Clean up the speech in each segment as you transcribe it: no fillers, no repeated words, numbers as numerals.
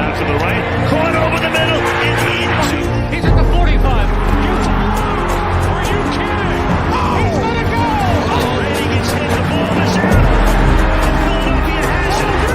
out to the right. Caught over the middle and into. He's at the 45. Are you kidding? Oh, he's going to go. Oh. Brady gets hit. The ball is out. And Philadelphia has it.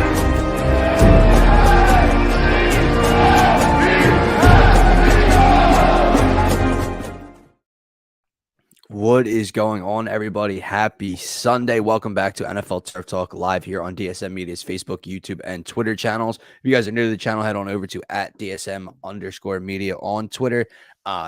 What is going on, everybody? Happy Sunday. Welcome back to NFL Turf Talk live here on DSM Media's Facebook, YouTube, and Twitter channels. If you guys are new to the channel, head on over to @DSM_media on Twitter.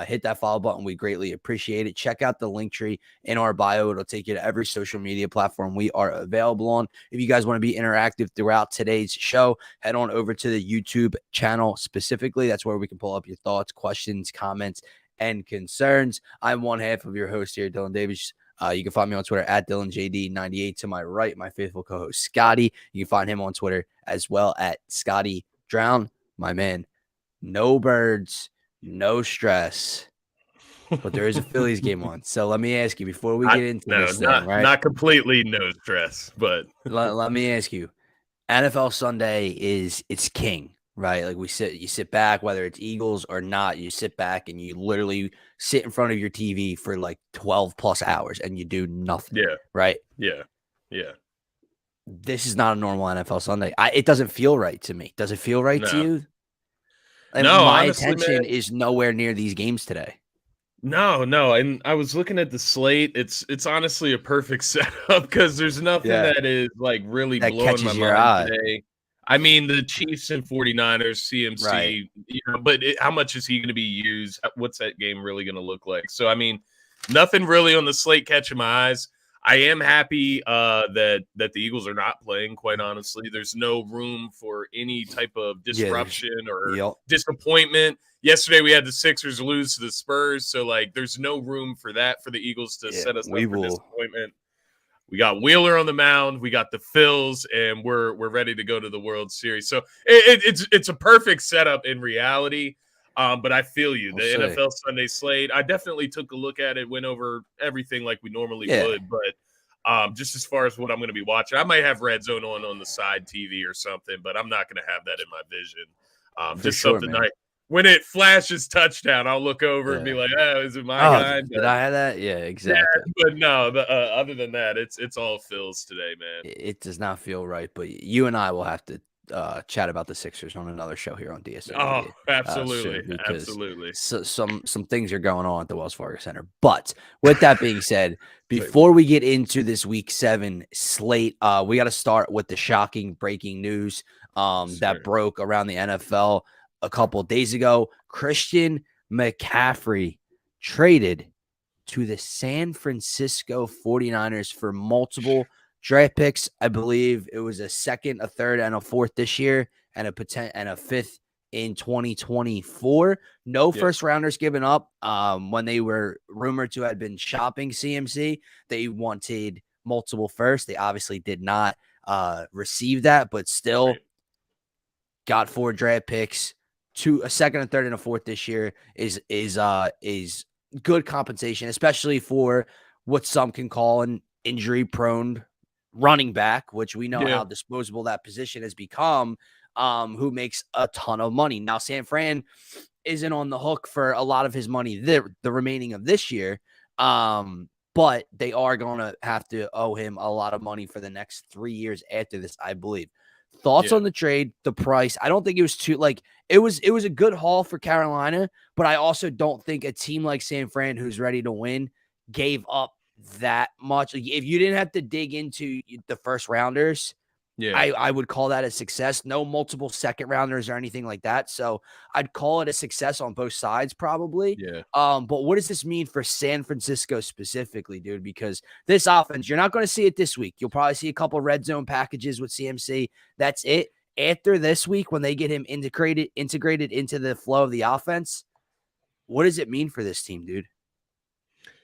Hit that follow button. We greatly appreciate it. Check out the link tree in our bio. It'll take you to every social media platform we are available on. If you guys want to be interactive throughout today's show, head on over to the YouTube channel specifically. That's where we can pull up your thoughts, questions, comments, and concerns. I'm one half of your host here, Dylan Davis. You can find me on Twitter @DylanJD98. To my right, my faithful co-host Scotty. You can find him on Twitter as well @Scotty Drown. My man, no birds, no stress, but there is a Phillies game on. So let me ask you before we get into this thing, right? Not completely no stress, but let me ask you. NFL Sunday it's king. Right. Like you sit back, whether it's Eagles or not, you sit back and you literally sit in front of your TV for like 12 plus hours and you do nothing. Yeah. Right. Yeah. Yeah. This is not a normal NFL Sunday. It doesn't feel right to me. Does it feel right to you? Like, no, my honestly, attention man, is nowhere near these games today. No. And I was looking at the slate. It's honestly a perfect setup because there's nothing that is like really that blowing catches my your mind eye today. I mean, the Chiefs and 49ers, CMC, right. But how much is he going to be used? What's that game really going to look like? So, I mean, nothing really on the slate catching my eyes. I am happy that the Eagles are not playing, quite honestly. There's no room for any type of disruption or disappointment. Yesterday, we had the Sixers lose to the Spurs, so, like, there's no room for that for the Eagles to set us up for disappointment. We got Wheeler on the mound. We got the Phils, and we're ready to go to the World Series. So it's a perfect setup in reality. But I feel you. The NFL Sunday slate, I definitely took a look at it, went over everything like we normally would. But just as far as what I'm going to be watching, I might have Red Zone on the side TV or something, but I'm not going to have that in my vision. Just something man. When it flashes touchdown, I'll look over and be like, "Oh, is it my guy?" Did I have that? Yeah, exactly. Yeah, but no, other than that, it's all Phils today, man. It does not feel right, but you and I will have to chat about the Sixers on another show here on DSM. Oh, absolutely, absolutely. So, some things are going on at the Wells Fargo Center. But with that being said, before we get into this Week 7 slate, we got to start with the shocking breaking news that broke around the NFL a couple of days ago. Christian McCaffrey traded to the San Francisco 49ers for multiple draft picks. I believe it was a second, a third, and a fourth this year, and a fifth in 2024. No first rounders given up. When they were rumored to have been shopping CMC, they wanted multiple firsts. They obviously did not receive that, but still got 4 draft picks. A second, a third, and a fourth this year is good compensation, especially for what some can call an injury-prone running back, which we know how disposable that position has become, who makes a ton of money. Now, San Fran isn't on the hook for a lot of his money the remaining of this year, but they are going to have to owe him a lot of money for the next 3 years after this, I believe. Thoughts on the trade, the price? I don't think it was it was a good haul for Carolina, but I also don't think a team like San Fran, who's ready to win, gave up that much. Like, if you didn't have to dig into the first rounders, I would call that a success. No multiple second rounders or anything like that. So I'd call it a success on both sides, probably. But what does this mean for San Francisco specifically, dude? Because this offense, you're not going to see it this week. You'll probably see a couple red zone packages with CMC. That's it. After this week, when they get him integrated into the flow of the offense, what does it mean for this team, dude?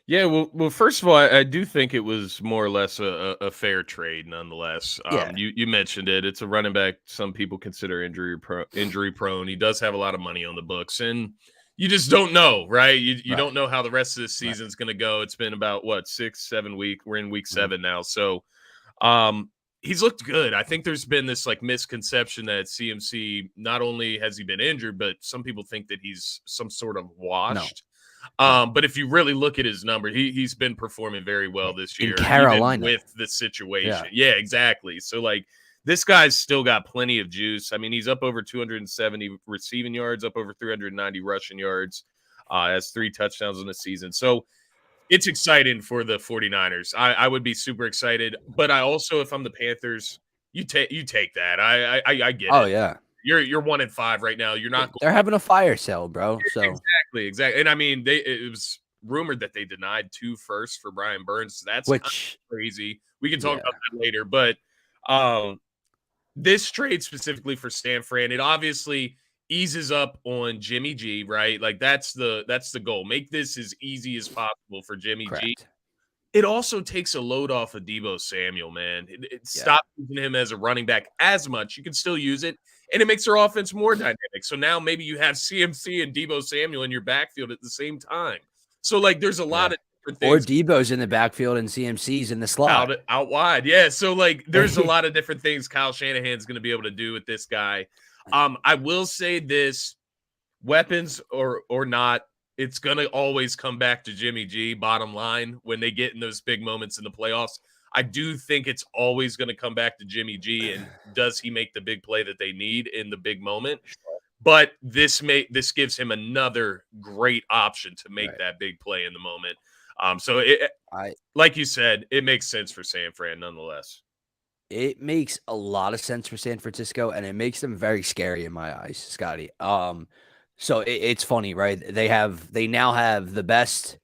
Yeah, well, first of all, I do think it was more or less a fair trade, nonetheless. You mentioned it; it's a running back some people consider injury prone. He does have a lot of money on the books, and you just don't know, right? You don't know how the rest of this season is going to go. It's been about 6-7 weeks. We're in week 7 now, so he's looked good. I think there's been this like misconception that CMC, not only has he been injured, but some people think that he's some sort of washed. But if you really look at his number, he's been performing very well this In year, Carolina. even with the situation. Yeah, exactly. So like this guy's still got plenty of juice. I mean, he's up over 270 receiving yards, up over 390 rushing yards, has 3 touchdowns in the season. So it's exciting for the 49ers. I would be super excited, but I also, if I'm the Panthers, you take that. I get Oh it. yeah, You're 1-5 right now. You're not. they're having a fire sale, bro. So Exactly. And I mean, it was rumored that they denied 2 firsts for Brian Burns. That's which crazy. We can talk about that later, but this trade specifically for Stan Fran, it obviously eases up on Jimmy G, right? Like that's the goal. Make this as easy as possible for Jimmy G. correct. It also takes a load off of Deebo Samuel, man. It stops using him as a running back as much. You can still use it, and it makes their offense more dynamic. So now maybe you have CMC and Deebo Samuel in your backfield at the same time. So like there's a lot of different Or things. Debo's in the backfield and CMC's in the slot. Out wide. Yeah. So like there's a lot of different things Kyle Shanahan's going to be able to do with this guy. I will say this, weapons or not, it's going to always come back to Jimmy G, bottom line, when they get in those big moments in the playoffs. I do think it's always going to come back to Jimmy G, and does he make the big play that they need in the big moment? But this gives him another great option to make that big play in the moment. So like you said, it makes sense for San Fran nonetheless. It makes a lot of sense for San Francisco, and it makes them very scary in my eyes, Scotty. So it's funny, right? They now have the best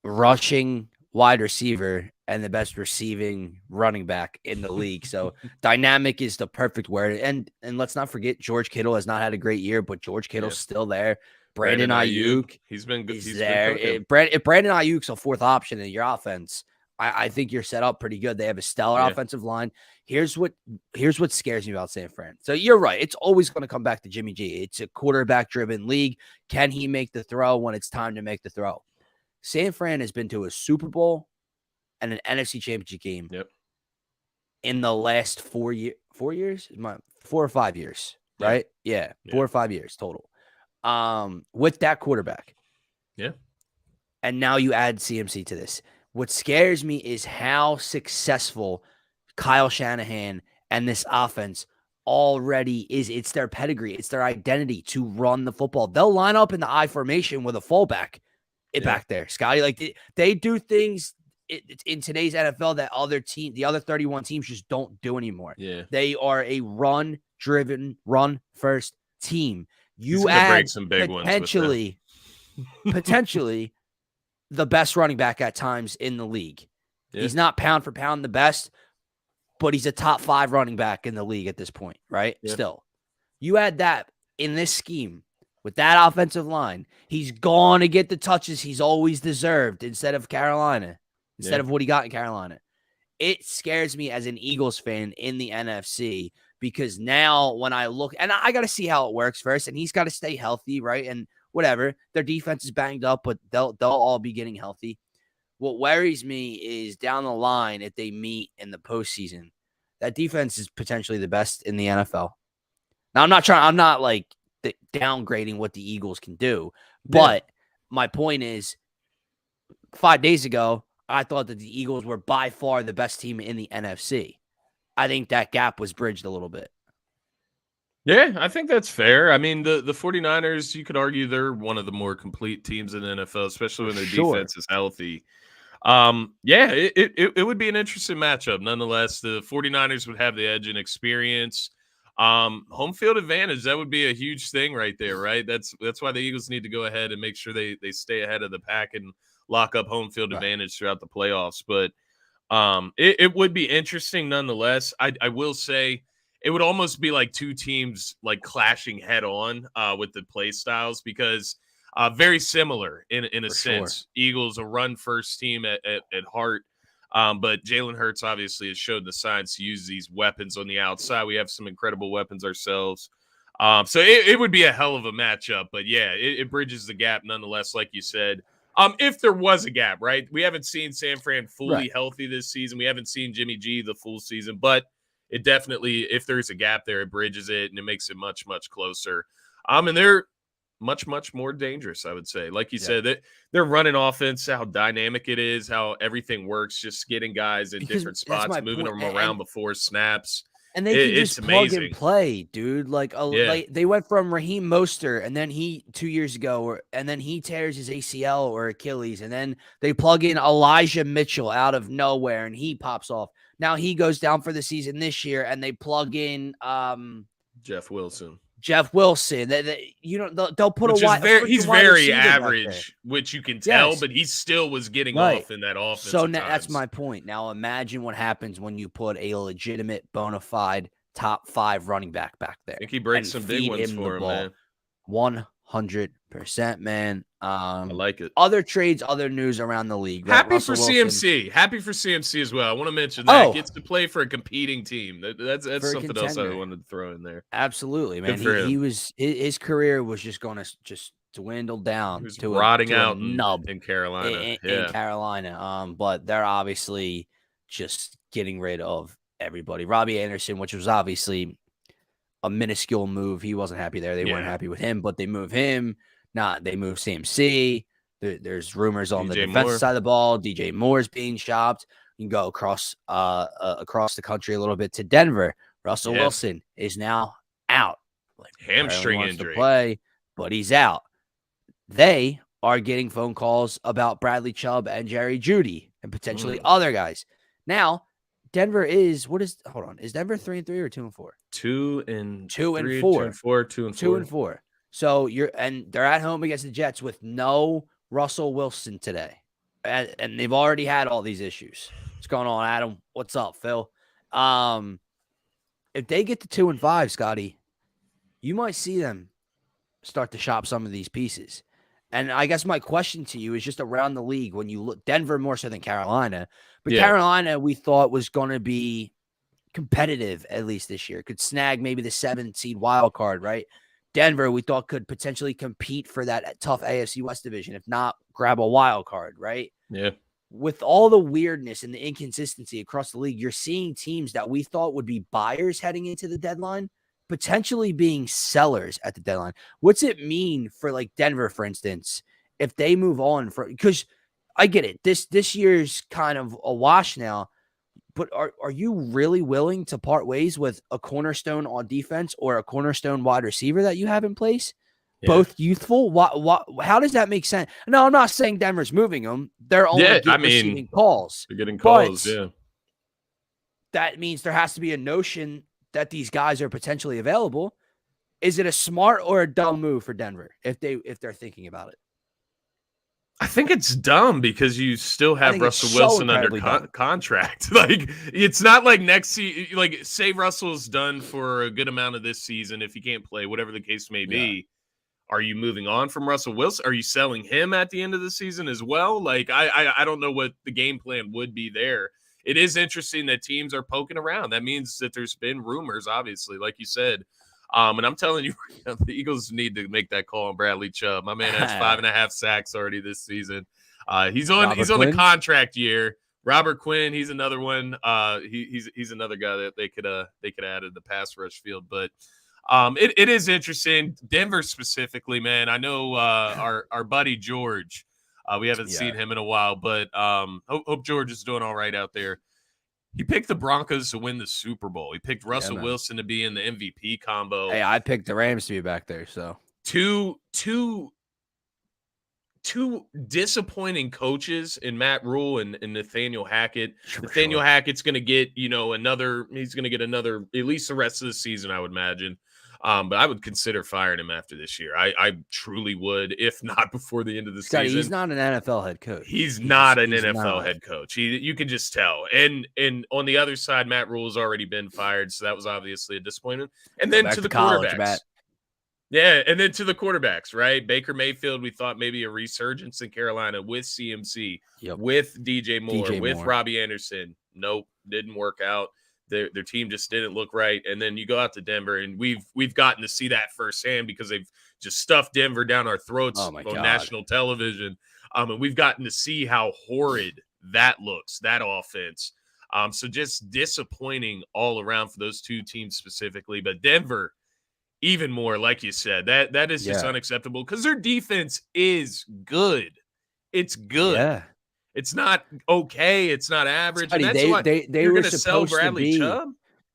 rushing wide receiver and the best receiving running back in the league. So dynamic is the perfect word. And let's not forget, George Kittle has not had a great year, but George Kittle's still there. Brandon Ayuk, he's been good. He's there. If Brandon Ayuk's a fourth option in your offense, I think you're set up pretty good. They have a stellar offensive line. Here's what scares me about San Fran. So you're right. It's always going to come back to Jimmy G. It's a quarterback-driven league. Can he make the throw when it's time to make the throw? San Fran has been to a Super Bowl and an NFC Championship game in the last 4 years. 4 years? 4 or 5 years, right? Yeah, 4 or 5 years total. With that quarterback. Yeah. And now you add CMC to this. What scares me is how successful Kyle Shanahan and this offense already is. It's their pedigree. It's their identity to run the football. They'll line up in the I formation with a fullback back there, Scotty. Like they do things in today's NFL that the other 31 teams just don't do anymore. Yeah. They are a run-driven, run-first team. You add break some big potentially the best running back at times in the league. Yeah. He's not pound for pound the best, but he's a top 5 running back in the league at this point, right? Yeah. Still. You add that in this scheme with that offensive line, he's going to get the touches he's always deserved instead of what he got in Carolina. It scares me as an Eagles fan in the NFC because now when I look, and I got to see how it works first, and he's got to stay healthy, right? And whatever, their defense is banged up, but they'll all be getting healthy. What worries me is down the line, if they meet in the postseason, that defense is potentially the best in the NFL. Now, I'm not like downgrading what the Eagles can do, but my point is 5 days ago, I thought that the Eagles were by far the best team in the NFC. I think that gap was bridged a little bit. Yeah, I think that's fair. I mean, the 49ers, you could argue they're one of the more complete teams in the NFL, especially when their defense is healthy. It would be an interesting matchup. Nonetheless, the 49ers would have the edge in experience. Home field advantage, that would be a huge thing right there, right? That's why the Eagles need to go ahead and make sure they stay ahead of the pack and lock up home field advantage throughout the playoffs. But it would be interesting nonetheless. I will say it would almost be like two teams like clashing head on with the play styles because very similar in a sense. Sure. Eagles a run first team at heart. But Jalen Hurts obviously has showed the signs to use these weapons on the outside. We have some incredible weapons ourselves. So it would be a hell of a matchup. But yeah, it bridges the gap nonetheless, like you said. If there was a gap, right? We haven't seen San Fran fully Right. healthy this season. We haven't seen Jimmy G the full season, but it definitely, if there's a gap there, it bridges it and it makes it much, much closer. And they're much, much more dangerous, I would say. Like you said, that they're running offense, how dynamic it is, how everything works, just getting guys in Because different that's spots, my moving point, them around before snaps. and they can It's just plug amazing. and play, dude. Like, Yeah. like they went from Raheem Mostert, and then he 2 years ago, and then he tears his ACL or Achilles, and then they plug in Elijah Mitchell out of nowhere, and he pops off. Now he goes down for the season this year, and they plug in Jeff Wilson. Jeff Wilson. They'll put Which a is wide. he's wide very receiver back there. average, which you can tell, Yes. but he still was getting Right. off in that offense. So at that's times. my point. Now imagine what happens when you put a legitimate, bona fide top 5 running back there. I think he breaks and some big feed ones him for the him, ball. man. 100%, man. I like it. Other trades, other news around the league. Right? Happy Russell for Wilson, CMC. Happy for CMC as well. I want to mention that. Oh. Gets to play for a competing team. That's For a something else I contender. wanted to throw in there. Absolutely, man. Good for He him. was his career was just going to just dwindle down He was to rotting a out nub in Carolina. in Carolina. But they're obviously just getting rid of everybody. Robbie Anderson, which was obviously a minuscule move. He wasn't happy there. They weren't happy with him, but they move him. They move CMC. There's rumors on the DJ defensive Moore. side of the ball. DJ Moore's being shopped. You can go across the country a little bit to Denver. Russell Wilson is now out. Like, Hamstring wants injury. to play, but he's out. They are getting phone calls about Bradley Chubb and Jerry Jeudy and potentially other guys. Now, Denver is is Denver 3-3 or 2-4? 2-4. 2-4. So they're at home against the Jets with no Russell Wilson today. And they've already had all these issues. What's going on, Adam? What's up, Phil? If they get to 2-5, Scotty, you might see them start to shop some of these pieces. And I guess my question to you is just around the league when you look Denver more so than Carolina, but Carolina we thought was going to be competitive at least this year, could snag maybe the 7th seed wild card, right? Denver we thought could potentially compete for that tough AFC West division, if not grab a wild card, right? Yeah. With all the weirdness and the inconsistency across the league, you're seeing teams that we thought would be buyers heading into the deadline potentially being sellers at the deadline. What's it mean for like Denver, for instance, if they move on because I get it. This year's kind of a wash now, but are you really willing to part ways with a cornerstone on defense or a cornerstone wide receiver that you have in place? Yeah. Both youthful. How does that make sense? No, I'm not saying Denver's moving them. They're only receiving calls. They're getting calls, That means there has to be a notion that these guys are potentially available. Is it a smart or a dumb move for Denver if they're thinking about it? I think it's dumb because you still have Russell Wilson under contract. Like, it's not like next season, like say Russell's done for a good amount of this season. If he can't play, whatever the case may be, are you moving on from Russell Wilson? Are you selling him at the end of the season as well? Like, I don't know what the game plan would be there. It is interesting that teams are poking around. That means that there's been rumors, obviously, like you said. And I'm telling you, the Eagles need to make that call on Bradley Chubb. My man has 5.5 sacks already this season. He's on the contract year. Robert Quinn, he's another one. He's another guy that they could add in the pass rush field. But it is interesting. Denver specifically, man. I know our buddy George. We haven't seen him in a while, but hope George is doing all right out there. He picked the Broncos to win the Super Bowl. He picked Russell Wilson to be in the MVP combo. Hey, I picked the Rams to be back there. So two disappointing coaches in Matt Rule and Nathaniel Hackett. Nathaniel Hackett's going to get, he's going to get another, at least the rest of the season, I would imagine. But I would consider firing him after this year. I truly would, if not before the end of the season. He's not an NFL head coach. He's not an NFL head coach. You can just tell. And on the other side, Matt Rule has already been fired, so that was obviously a disappointment. And then to the quarterbacks. Matt. Yeah, and then to the quarterbacks, right? Baker Mayfield, we thought maybe a resurgence in Carolina with CMC, with DJ Moore, with Robbie Anderson. Nope, didn't work out. Their team just didn't look right. And then you go out to Denver, and we've gotten to see that firsthand because they've just stuffed Denver down our throats on national television. And we've gotten to see how horrid that looks, that offense. So just disappointing all around for those two teams specifically. But Denver, even more, like you said, that is just unacceptable because their defense is good. It's good. Yeah. It's not okay. It's not average. Scotty, and that's why they you're were going to sell supposed to Bradley be. Chubb.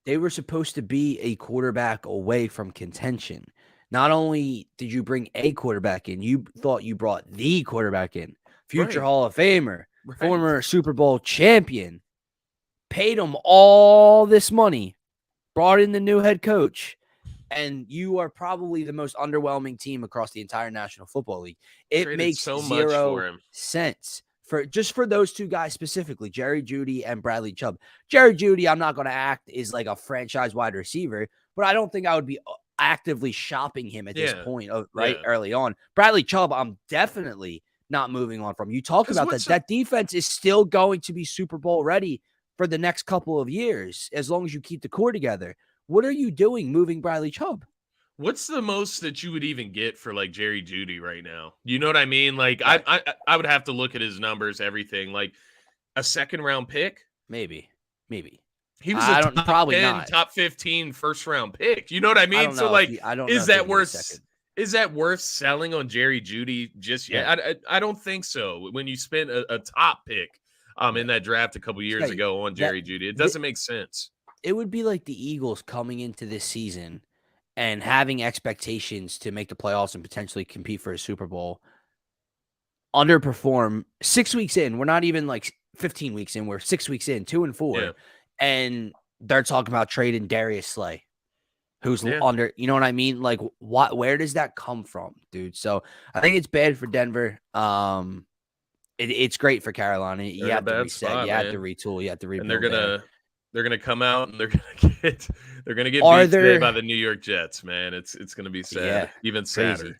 They were supposed to be a quarterback away from contention. Not only did you bring a quarterback in, you thought you brought the quarterback in. Future Right. Hall of Famer, Right. former Super Bowl champion, paid him all this money, brought in the new head coach, and you are probably the most underwhelming team across the entire National Football League. It Traded makes so much zero for him. sense. For those two guys specifically, Jerry Jeudy and Bradley Chubb. Jerry Jeudy, I'm not going to act is like a franchise wide receiver, but I don't think I would be actively shopping him at this point, early on. Bradley Chubb, I'm definitely not moving on from. You talk about that. That defense is still going to be Super Bowl ready for the next couple of years, as long as you keep the core together. What are you doing moving Bradley Chubb? What's the most that you would even get for like Jerry Jeudy right now? You know what I mean? Like I would have to look at his numbers, everything. Like a second round pick, maybe. He was a top 10, top 15 first round pick. You know what I mean? So like, is that worth selling on Jerry Jeudy just yet? Yeah. I don't think so. When you spent a top pick in that draft a couple years ago on Jerry Jeudy, it doesn't make sense. It would be like the Eagles coming into this season and having expectations to make the playoffs and potentially compete for a Super Bowl, underperform 6 weeks in. We're not even like 15 weeks in. We're 6 weeks in, 2-4. Yeah. And they're talking about trading Darius Slay, who's under, you know what I mean? Like, where does that come from, dude? So I think it's bad for Denver. It's great for Carolina. You have to reset. You have to retool. You have to rebuild. And they're gonna come out and they're gonna get beat today by the New York Jets, man. It's gonna be sad, even sadder. Crazy.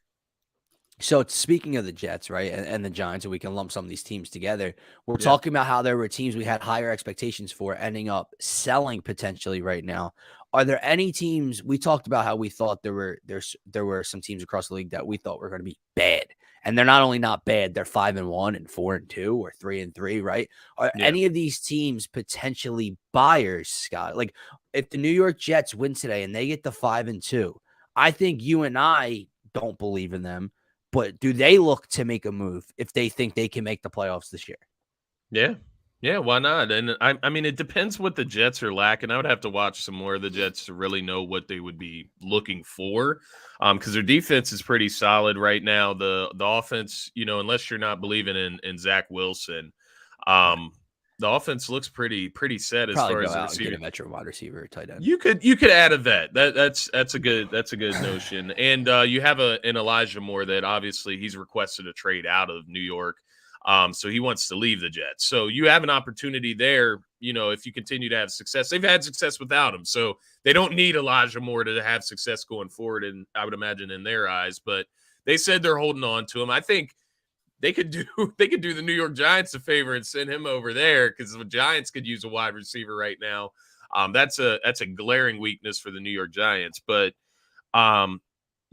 So speaking of the Jets, right, and the Giants, and we can lump some of these teams together. We're talking about how there were teams we had higher expectations for ending up selling potentially right now. Are there any teams we talked about how we thought there were some teams across the league that we thought were going to be bad? And they're not only not bad, they're 5-1 and 4-2 or 3-3, right? Are any of these teams potentially buyers, Scott? Like if the New York Jets win today and they get the 5-2, I think you and I don't believe in them, but do they look to make a move if they think they can make the playoffs this year? Yeah, why not? And I mean, it depends what the Jets are lacking. I would have to watch some more of the Jets to really know what they would be looking for, because their defense is pretty solid right now. The offense, unless you're not believing in Zach Wilson, the offense looks pretty set as far as the receiver. Get a veteran wide receiver, tight end. You could add a vet. That's a good notion. And you have an Elijah Moore that obviously he's requested a trade out of New York. So he wants to leave the Jets. So you have an opportunity there, if you continue to have success. They've had success without him, so they don't need Elijah Moore to have success going forward, and I would imagine in their eyes. But they said they're holding on to him. I think they could do the New York Giants a favor and send him over there, because the Giants could use a wide receiver right now. That's a glaring weakness for the New York Giants. But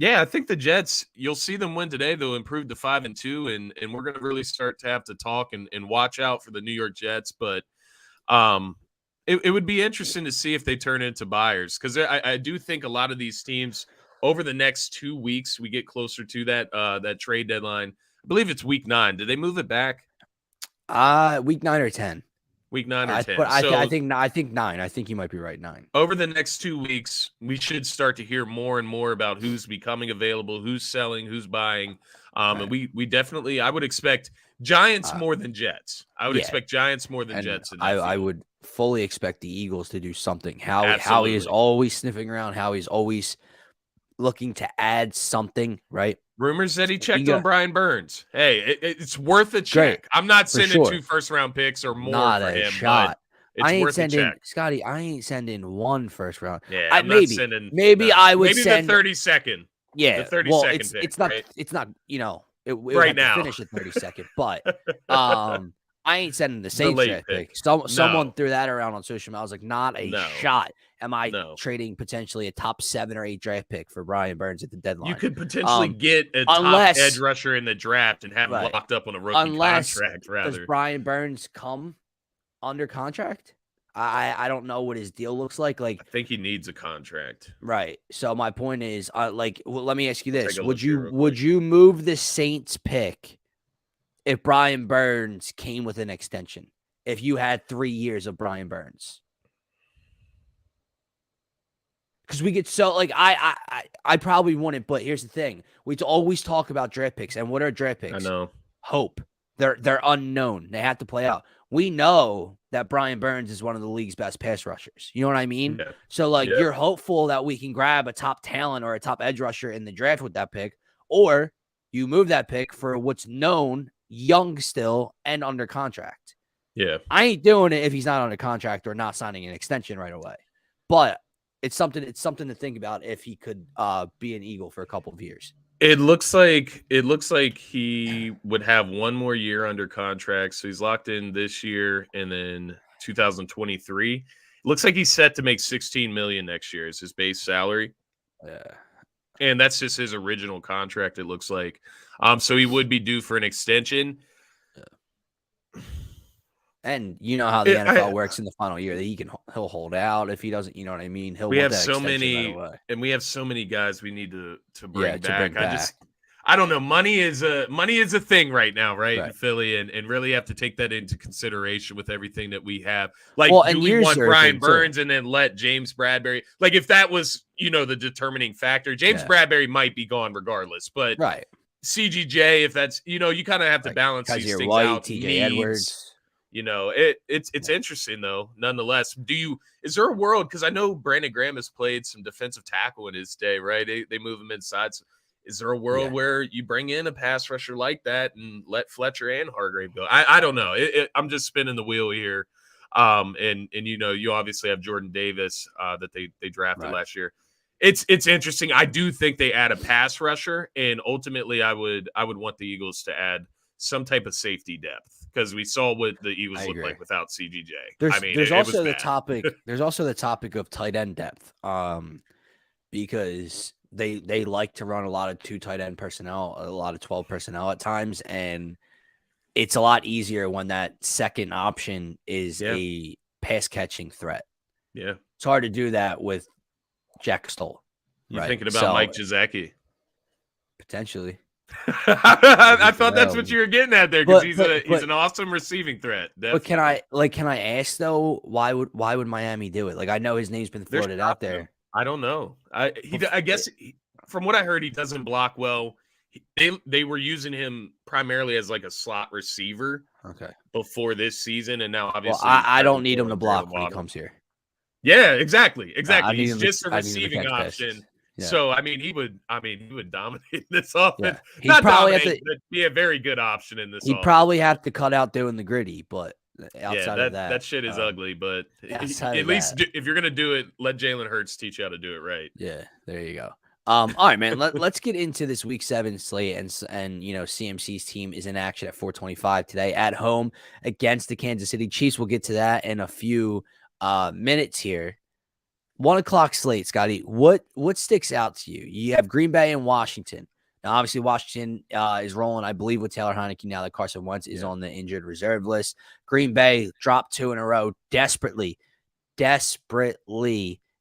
yeah, I think the Jets, you'll see them win today. They'll improve to 5-2, and we're going to really start to have to talk and watch out for the New York Jets. But it would be interesting to see if they turn into buyers, because I do think a lot of these teams over the next 2 weeks, we get closer to that trade deadline. I believe it's week 9. Did they move it back? Week 9 or 10. Week 9 or 10. But I think 9. I think you might be right, 9. Over the next 2 weeks, we should start to hear more and more about who's becoming available, who's selling, who's buying. And we definitely, I would expect Giants more than Jets. I would expect Giants more than Jets. I would fully expect the Eagles to do something. Howie is always sniffing around. Howie's always looking to add something, right? Rumors that he checked on Brian Burns. Hey, it's worth a check. Great. I'm not sending 2 first-round picks or more not for him. Shot. It's worth a check. Scotty, I ain't sending 1 first round. Yeah, I would send the 30-second. Yeah, the 30-second pick. It's not. Right? It's not. It right now finish at 32nd, but I ain't sending the The Saints late draft pick. pick. Someone No. threw that around on social media. I was like, not a No. shot. Am I No. trading potentially a top 7 or 8 draft pick for Brian Burns at the deadline? You could potentially get a unless- top edge rusher in the draft and have him Right. locked up on a rookie contract, Does rather. Brian Burns come under contract? I don't know what his deal looks like. I think he needs a contract. Right. So my point is, let me ask you this: Take a look here real would quick. you move the Saints pick if Brian Burns came with an extension? If you had 3 years of Brian Burns, because we get so I probably wouldn't. But here's the thing: we always talk about draft picks, and what are draft picks? I know. Hope. They're unknown. They have to play out. We know that Brian Burns is one of the league's best pass rushers. You know what I mean? Yeah. So, you're hopeful that we can grab a top talent or a top edge rusher in the draft with that pick, or you move that pick for what's known, young still, and under contract. Yeah. I ain't doing it if he's not under contract or not signing an extension right away. But it's something to think about if he could be an Eagle for a couple of years. It looks like he would have one more year under contract, so he's locked in this year and then 2023. It looks like he's set to make $16 million next year as his base salary. Yeah. And that's just his original contract, it looks like. So he would be due for an extension. And you know how the NFL works in the final year. That he'll hold out if he doesn't. You know what I mean? We have so many, and we have so many guys we need to bring back. I don't know. Money is a thing right now, right? In Philly, and really have to take that into consideration with everything that we have. Like, do we want Brian Burns and then let James Bradbury? Like, if that was the determining factor, James Bradbury might be gone regardless. But CGJ, if that's you kind of have to balance these things out. TJ Edwards. It's interesting though. Nonetheless, is there a world? Because I know Brandon Graham has played some defensive tackle in his day, right? They move him inside. So is there a world where you bring in a pass rusher like that and let Fletcher and Hargrave go? I don't know. I'm just spinning the wheel here. And you obviously have Jordan Davis that they drafted last year. It's interesting. I do think they add a pass rusher, and ultimately I would want the Eagles to add some type of safety depth, because we saw what the Eagles look like without CGJ. There's also the topic. There's also the topic of tight end depth, because they like to run a lot of 2 tight end personnel, a lot of 12 personnel at times, and it's a lot easier when that second option is a pass catching threat. Yeah, it's hard to do that with Jack Stoll. You thinking about Mike Gesicki? Potentially. I thought that's what you were getting at there, because he's an awesome receiving threat. Definitely. But can I ask though, why would Miami do it? Like, I know his name's been floated out there. I don't know. I guess from what I heard, he doesn't block well. They were using him primarily as like a slot receiver. Okay. Before this season, and now obviously I don't need him to block when he comes here. Yeah, exactly. He's just a receiving option. Yeah. So he would dominate this offense. Yeah. Not dominate, but be a very good option in this. He'd probably have to cut out doing the gritty, but outside of that shit is ugly. But at least if you're gonna do it, let Jalen Hurts teach you how to do it right. Yeah, there you go. All right, man. Let's get into this Week 7 slate, and CMC's team is in action at 4:25 today at home against the Kansas City Chiefs. We'll get to that in a few minutes here. 1:00 slate, Scotty. What sticks out to you? You have Green Bay and Washington. Now, obviously, Washington is rolling, I believe, with Taylor Heineke now that Carson Wentz is on the injured reserve list. Green Bay dropped 2 in a row, desperately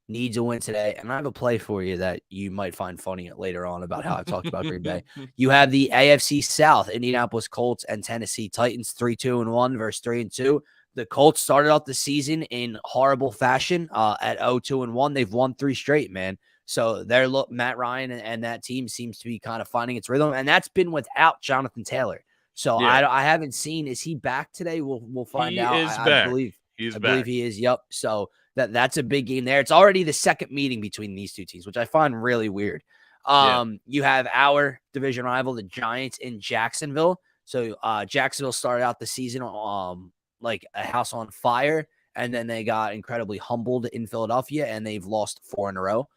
needs a win today. And I have a play for you that you might find funny later on about how I've talked about Green Bay. You have the AFC South, Indianapolis Colts and Tennessee Titans, 3-2-1 versus 3-2. The Colts started off the season in horrible fashion at 0-2-1. They've won 3 straight, man. So Matt Ryan and that team seems to be kind of finding its rhythm, and that's been without Jonathan Taylor. So I haven't seen. Is he back today? We'll find out. He is back. I believe he is. Yep. So that's a big game there. It's already the second meeting between these two teams, which I find really weird. You have our division rival, the Giants, in Jacksonville. So Jacksonville started out the season like a house on fire, and then they got incredibly humbled in Philadelphia, and they've lost 4 in a row.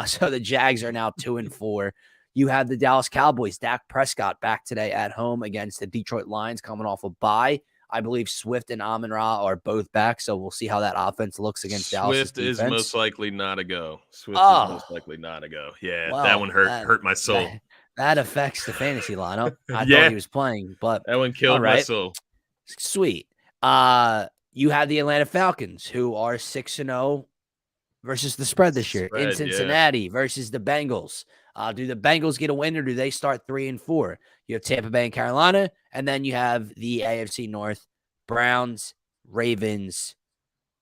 So the Jags are now 2-4. You have the Dallas Cowboys, Dak Prescott back today at home against the Detroit Lions, coming off a bye. I believe Swift and Amon-Ra are both back, so we'll see how that offense looks against Dallas's Swift is defense. most likely not a go. Swift is Oh, most likely not a go. Yeah, that one well, hurt my soul. That affects the fantasy lineup. I thought Yeah. he was playing, but That one all killed my right, soul. sweet. You have the Atlanta Falcons, who are 6-0 versus the spread this year in Cincinnati versus the Bengals. Do the Bengals get a win, or do they start 3-4? You have Tampa Bay and Carolina, and then you have the AFC North, Browns, Ravens.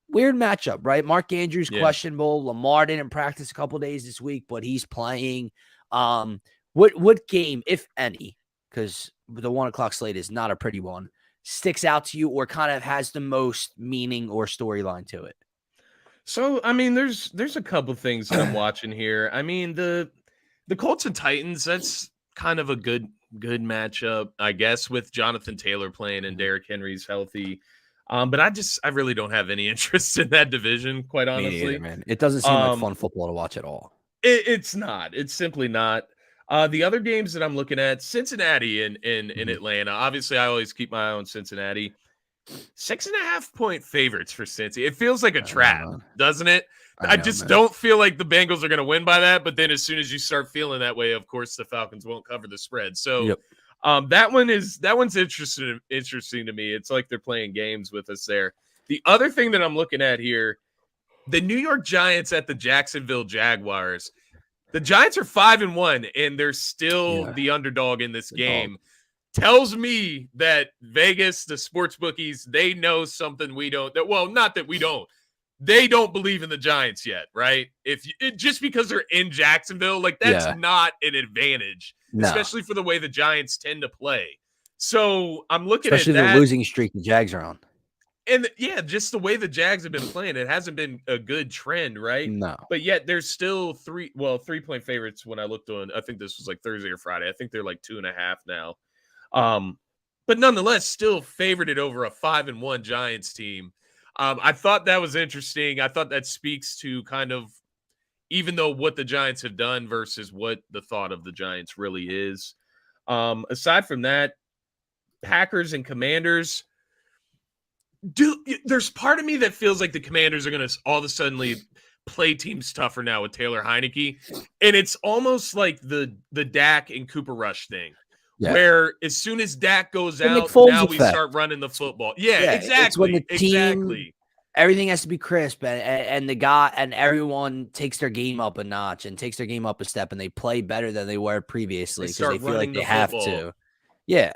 Weird matchup, right? Mark Andrews questionable. Lamar didn't practice a couple days this week, but he's playing. What game, if any, because the 1:00 slate is not a pretty one, sticks out to you or kind of has the most meaning or storyline to it? So, I mean, there's a couple things that I'm watching here. I mean, the Colts and Titans, that's kind of a good matchup, I guess, with Jonathan Taylor playing and Derrick Henry's healthy. But I really don't have any interest in that division, quite honestly. Me neither, man. It doesn't seem like fun football to watch at all. It's not. It's simply not. The other games that I'm looking at, Cincinnati and Atlanta. Obviously, I always keep my eye on Cincinnati. 6.5-point favorites for Cincy. It feels like a trap, doesn't it? I just don't feel like the Bengals are going to win by that. But then as soon as you start feeling that way, of course, the Falcons won't cover the spread. So that one's interesting to me. It's like they're playing games with us there. The other thing that I'm looking at here, the New York Giants at the Jacksonville Jaguars. The Giants are 5-1, and they're still the underdog in this game. Tells me that Vegas, the sports bookies, they know something we don't. Well, not that we don't. They don't believe in the Giants yet, right? Just because they're in Jacksonville, like that's not an advantage, especially for the way the Giants tend to play. So I'm looking especially at that. The losing streak the Jags are on. And just the way the Jags have been playing, it hasn't been a good trend, right? No. But yet there's still 3-point favorites when I looked on, I think this was like Thursday or Friday. I think they're like 2.5 now. But nonetheless, still favored it over a 5-1 Giants team. I thought that was interesting. I thought that speaks to kind of, even though what the Giants have done versus what the thought of the Giants really is. Aside from that, Packers and Commanders. There's part of me that feels like the Commanders are going to all of a sudden play teams tougher now with Taylor Heineke. And it's almost like the Dak and Cooper Rush thing. Yeah. Where as soon as Dak goes out, now we start running the football. Yeah, exactly. It's when the team, everything has to be crisp, and the guy and everyone takes their game up a notch and takes their game up a step, and they play better than they were previously because they feel like they have to. Yeah.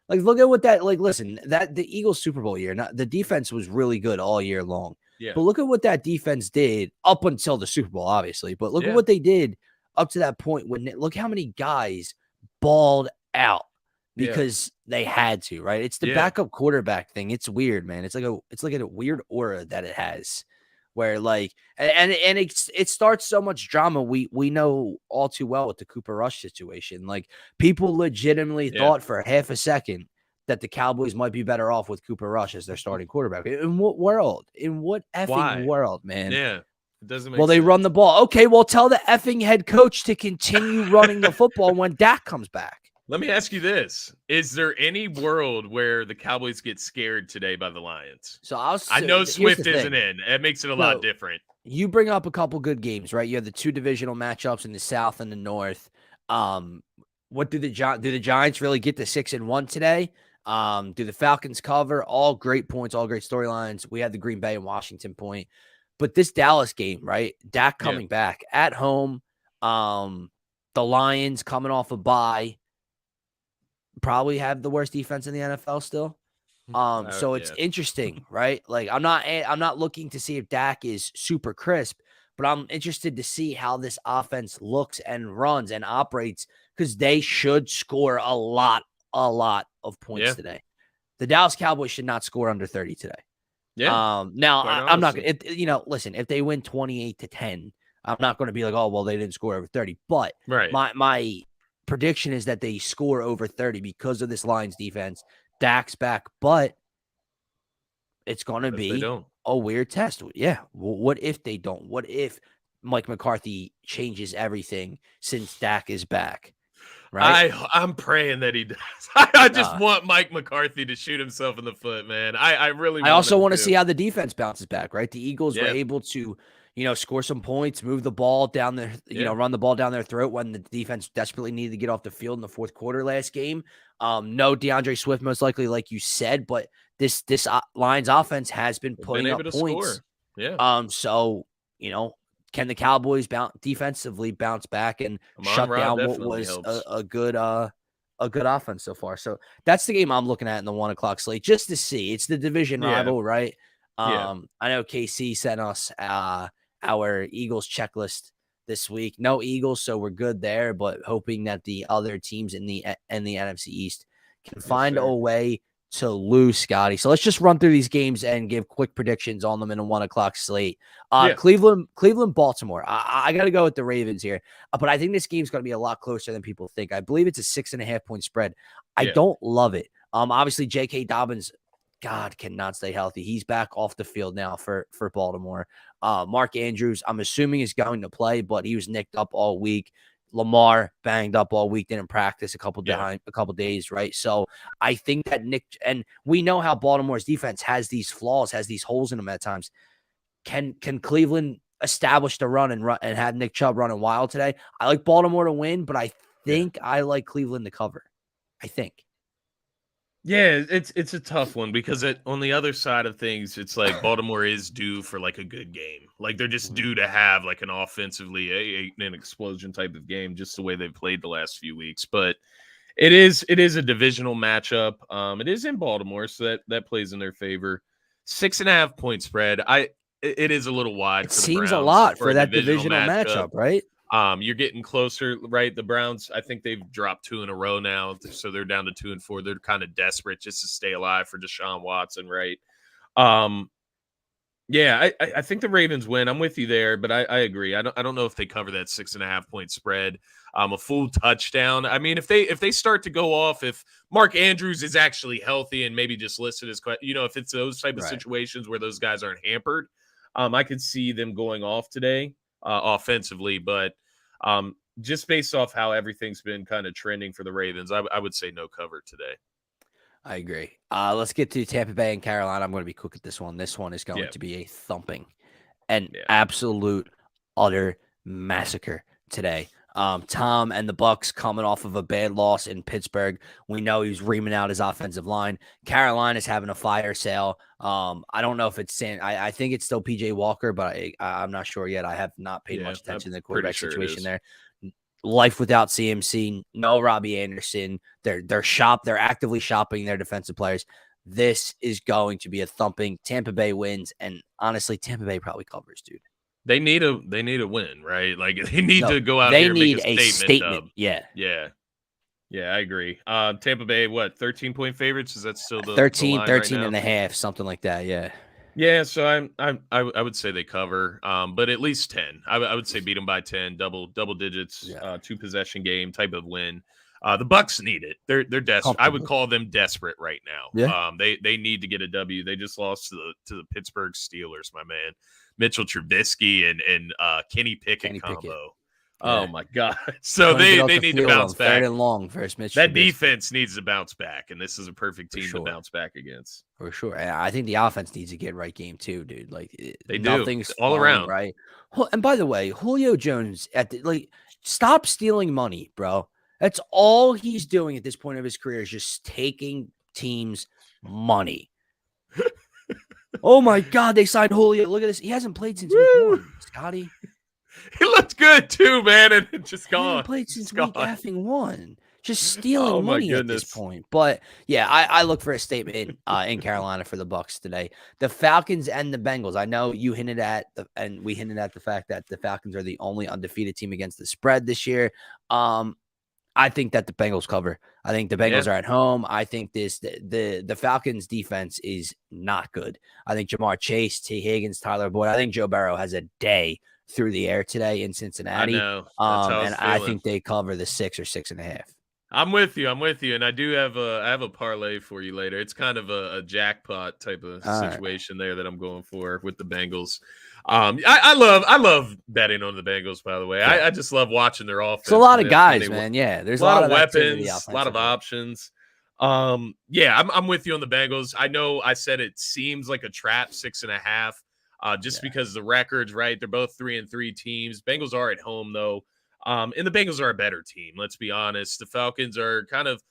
Like, look at what that, listen, that the Eagles Super Bowl year, the defense was really good all year long. Yeah. But look at what that defense did up until the Super Bowl, obviously. But look at what they did up to that point. Look how many guys balled out because they had to, right? It's the backup quarterback thing. It's weird, man. It's like a weird aura that it has where it starts so much drama. We know all too well with the Cooper Rush situation. Like, people legitimately thought for half a second that the Cowboys might be better off with Cooper Rush as their starting quarterback. In what world? In what effing world, man? Yeah. It doesn't make sense. They run the ball. Okay, well, tell the effing head coach to continue running the football when Dak comes back. Let me ask you this. Is there any world where the Cowboys get scared today by the Lions? So I know Swift isn't in. That makes it a lot different. You bring up a couple good games, right? You have the two divisional matchups in the South and the North. What do the Giants really get to 6-1 today? Do the Falcons cover? All great points, all great storylines. We had the Green Bay and Washington point. But this Dallas game, right? Dak coming back at home. The Lions coming off a bye. Probably have the worst defense in the NFL still. So it's interesting, right? Like, I'm not looking to see if Dak is super crisp, but I'm interested to see how this offense looks and runs and operates, because they should score a lot of points today. The Dallas Cowboys should not score under 30 today. Yeah. Now I'm not going to, listen, if they win 28-10, I'm not going to be like, oh, well, they didn't score over 30, but my prediction is that they score over 30 because of this Lions defense. Dak's back, but it's going to be a weird test. Yeah. What if they don't? What if Mike McCarthy changes everything since Dak is back? right? I'm praying that he does. I just Uh, want Mike McCarthy to shoot himself in the foot, man. I really I want also him want to to. see how the defense bounces back, right? The Eagles were Yeah, able to, score some points, move the ball down their, yeah, run the ball down their throat when the defense desperately needed to get off the field in the fourth quarter last game. No DeAndre Swift, most likely, like you said, but this Lions offense has been They've been putting able up to points. score. Yeah, So, can the Cowboys defensively bounce back and Amon shut Ra down what definitely was helps. a good offense so far? So that's the game I'm looking at in the 1 o'clock slate, just to see. It's the division Yeah, rival, right? yeah, I know KC sent us our Eagles checklist this week. No Eagles, so we're good there, but hoping that the other teams in the NFC East can yes, find a sir. way to lose, Scotty. So let's just run through these games and give quick predictions on them in a 1 o'clock slate. Yeah, Cleveland, Baltimore. I got to go with the Ravens here, but I think this game's going to be a lot closer than people think. I believe it's a 6.5 point spread. I yeah, don't love it. Obviously J.K. Dobbins, God, cannot stay healthy. He's back off the field now for Baltimore. Mark Andrews, I'm assuming is going to play, but he was nicked up all week. Lamar banged up all week, didn't practice a couple days, right? So I think that and we know how Baltimore's defense has these flaws, has these holes in them at times. Can Cleveland establish the run and have Nick Chubb running wild today? I like Baltimore to win, but I yeah. think I like Cleveland to cover. I think. Yeah, it's a tough one because on the other side of things, it's like Baltimore is due for like a good game. Like they're just due to have like an offensively an explosion type of game, just the way they've played the last few weeks. But it is a divisional matchup. It is in Baltimore, so that plays in their favor. 6.5 point spread. It is a little wide It for the seems a Browns lot for for a that divisional divisional matchup. matchup, right? You're getting closer, right? The Browns, I think they've dropped 2 in a row now, so they're down to 2 and 4. They're kind of desperate just to stay alive for Deshaun Watson, right? Yeah, I think the Ravens win. I'm with you there, but I agree. I don't know if they cover that 6.5 point spread. A full touchdown. I mean, if they start to go off, if Mark Andrews is actually healthy and maybe just listed as, if it's those type of Right. situations where those guys aren't hampered, I could see them going off today offensively, but just based off how everything's been kind of trending for the Ravens, I would say no cover today. I agree. Let's get to Tampa Bay and Carolina. I'm going to be quick at this one. This one is going Yeah. to be a thumping, an Yeah. absolute utter massacre today. Tom and the Bucks coming off of a bad loss in Pittsburgh. We know he's reaming out his offensive line. Carolina's having a fire sale. I don't know if it's I think it's still PJ Walker, but I'm not sure yet. I have not paid much attention to the quarterback situation there. Life without CMC, no Robbie Anderson. They're actively shopping their defensive players. This is going to be a thumping. Tampa Bay wins, and honestly, Tampa Bay probably covers, dude. They need a win, right? Like they need to go out they here and need make a statement. Yeah. Yeah, I agree. Tampa Bay, what, 13-point favorites? Is that still the 13 line right now? and a half, something like that. Yeah. Yeah, so I would say they cover, but at least 10. I would say beat them by 10, double digits, 2-possession game type of win. The Bucks need it. They're desperate. I would call them desperate right now. Yeah. They need to get a W. They just lost to the Pittsburgh Steelers, my man. Mitchell Trubisky and Kenny Pickett combo. Oh my God! So they need to bounce back. Third and long versus Mitch. That defense needs to bounce back, and this is a perfect team to bounce back against. For sure. And I think the offense needs to get right game too, dude. Like nothing's all around right. And by the way, Julio Jones stop stealing money, bro. That's all he's doing at this point of his career is just taking teams' money. Oh my God, they signed Julio. Look at this. He hasn't played since week 1, Scotty. He looked good too, man, and it just gone. He hasn't played since week 1. Just stealing money at this point. But yeah, I look for a statement in Carolina for the Bucks today. The Falcons and the Bengals. I know you hinted at and we hinted at the fact that the Falcons are the only undefeated team against the spread this year. I think that the Bengals cover. I think the Bengals are at home. I think the Falcons defense is not good. I think Jamar Chase, T. Higgins, Tyler Boyd. I think Joe Burrow has a day through the air today in Cincinnati. I know. That's how and I think they cover the 6 or 6.5. I'm with you. I'm with you, and I have a parlay for you later. It's kind of a jackpot type of All right. situation there that I'm going for with the Bengals. I love betting on the Bengals. By the way, Yeah. I just love watching their offense. It's a lot when of they- when guys, they man. Yeah, there's a lot a lot of of activity weapons, a lot of offensively. options. Yeah, I'm with you on the Bengals. I know I said it seems like a trap, 6.5. Just because the records, right? They're both 3-3 teams. Bengals are at home though. And the Bengals are a better team. Let's be honest. The Falcons are kind of,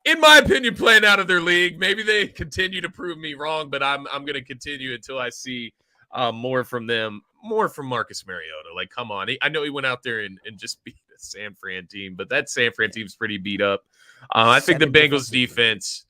in my opinion, playing out of their league. Maybe they continue to prove me wrong, but I'm going to continue until I see more from them, more from Marcus Mariota. Like, come on. I know he went out there and just beat a San Fran team, but that San Fran team's pretty beat up. I think the 7 different Bengals defense.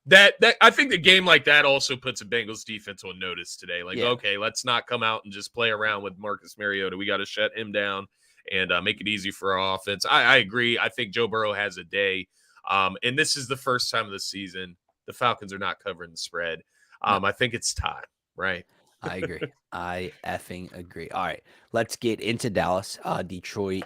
That I think the game like that also puts a Bengals defense on notice today. Like, okay, let's not come out and just play around with Marcus Mariota. We got to shut him down and make it easy for our offense. I agree. I think Joe Burrow has a day. And this is the first time of the season the Falcons are not covering the spread. I think it's time, right? I agree. I effing agree. All right, let's get into Dallas, Detroit.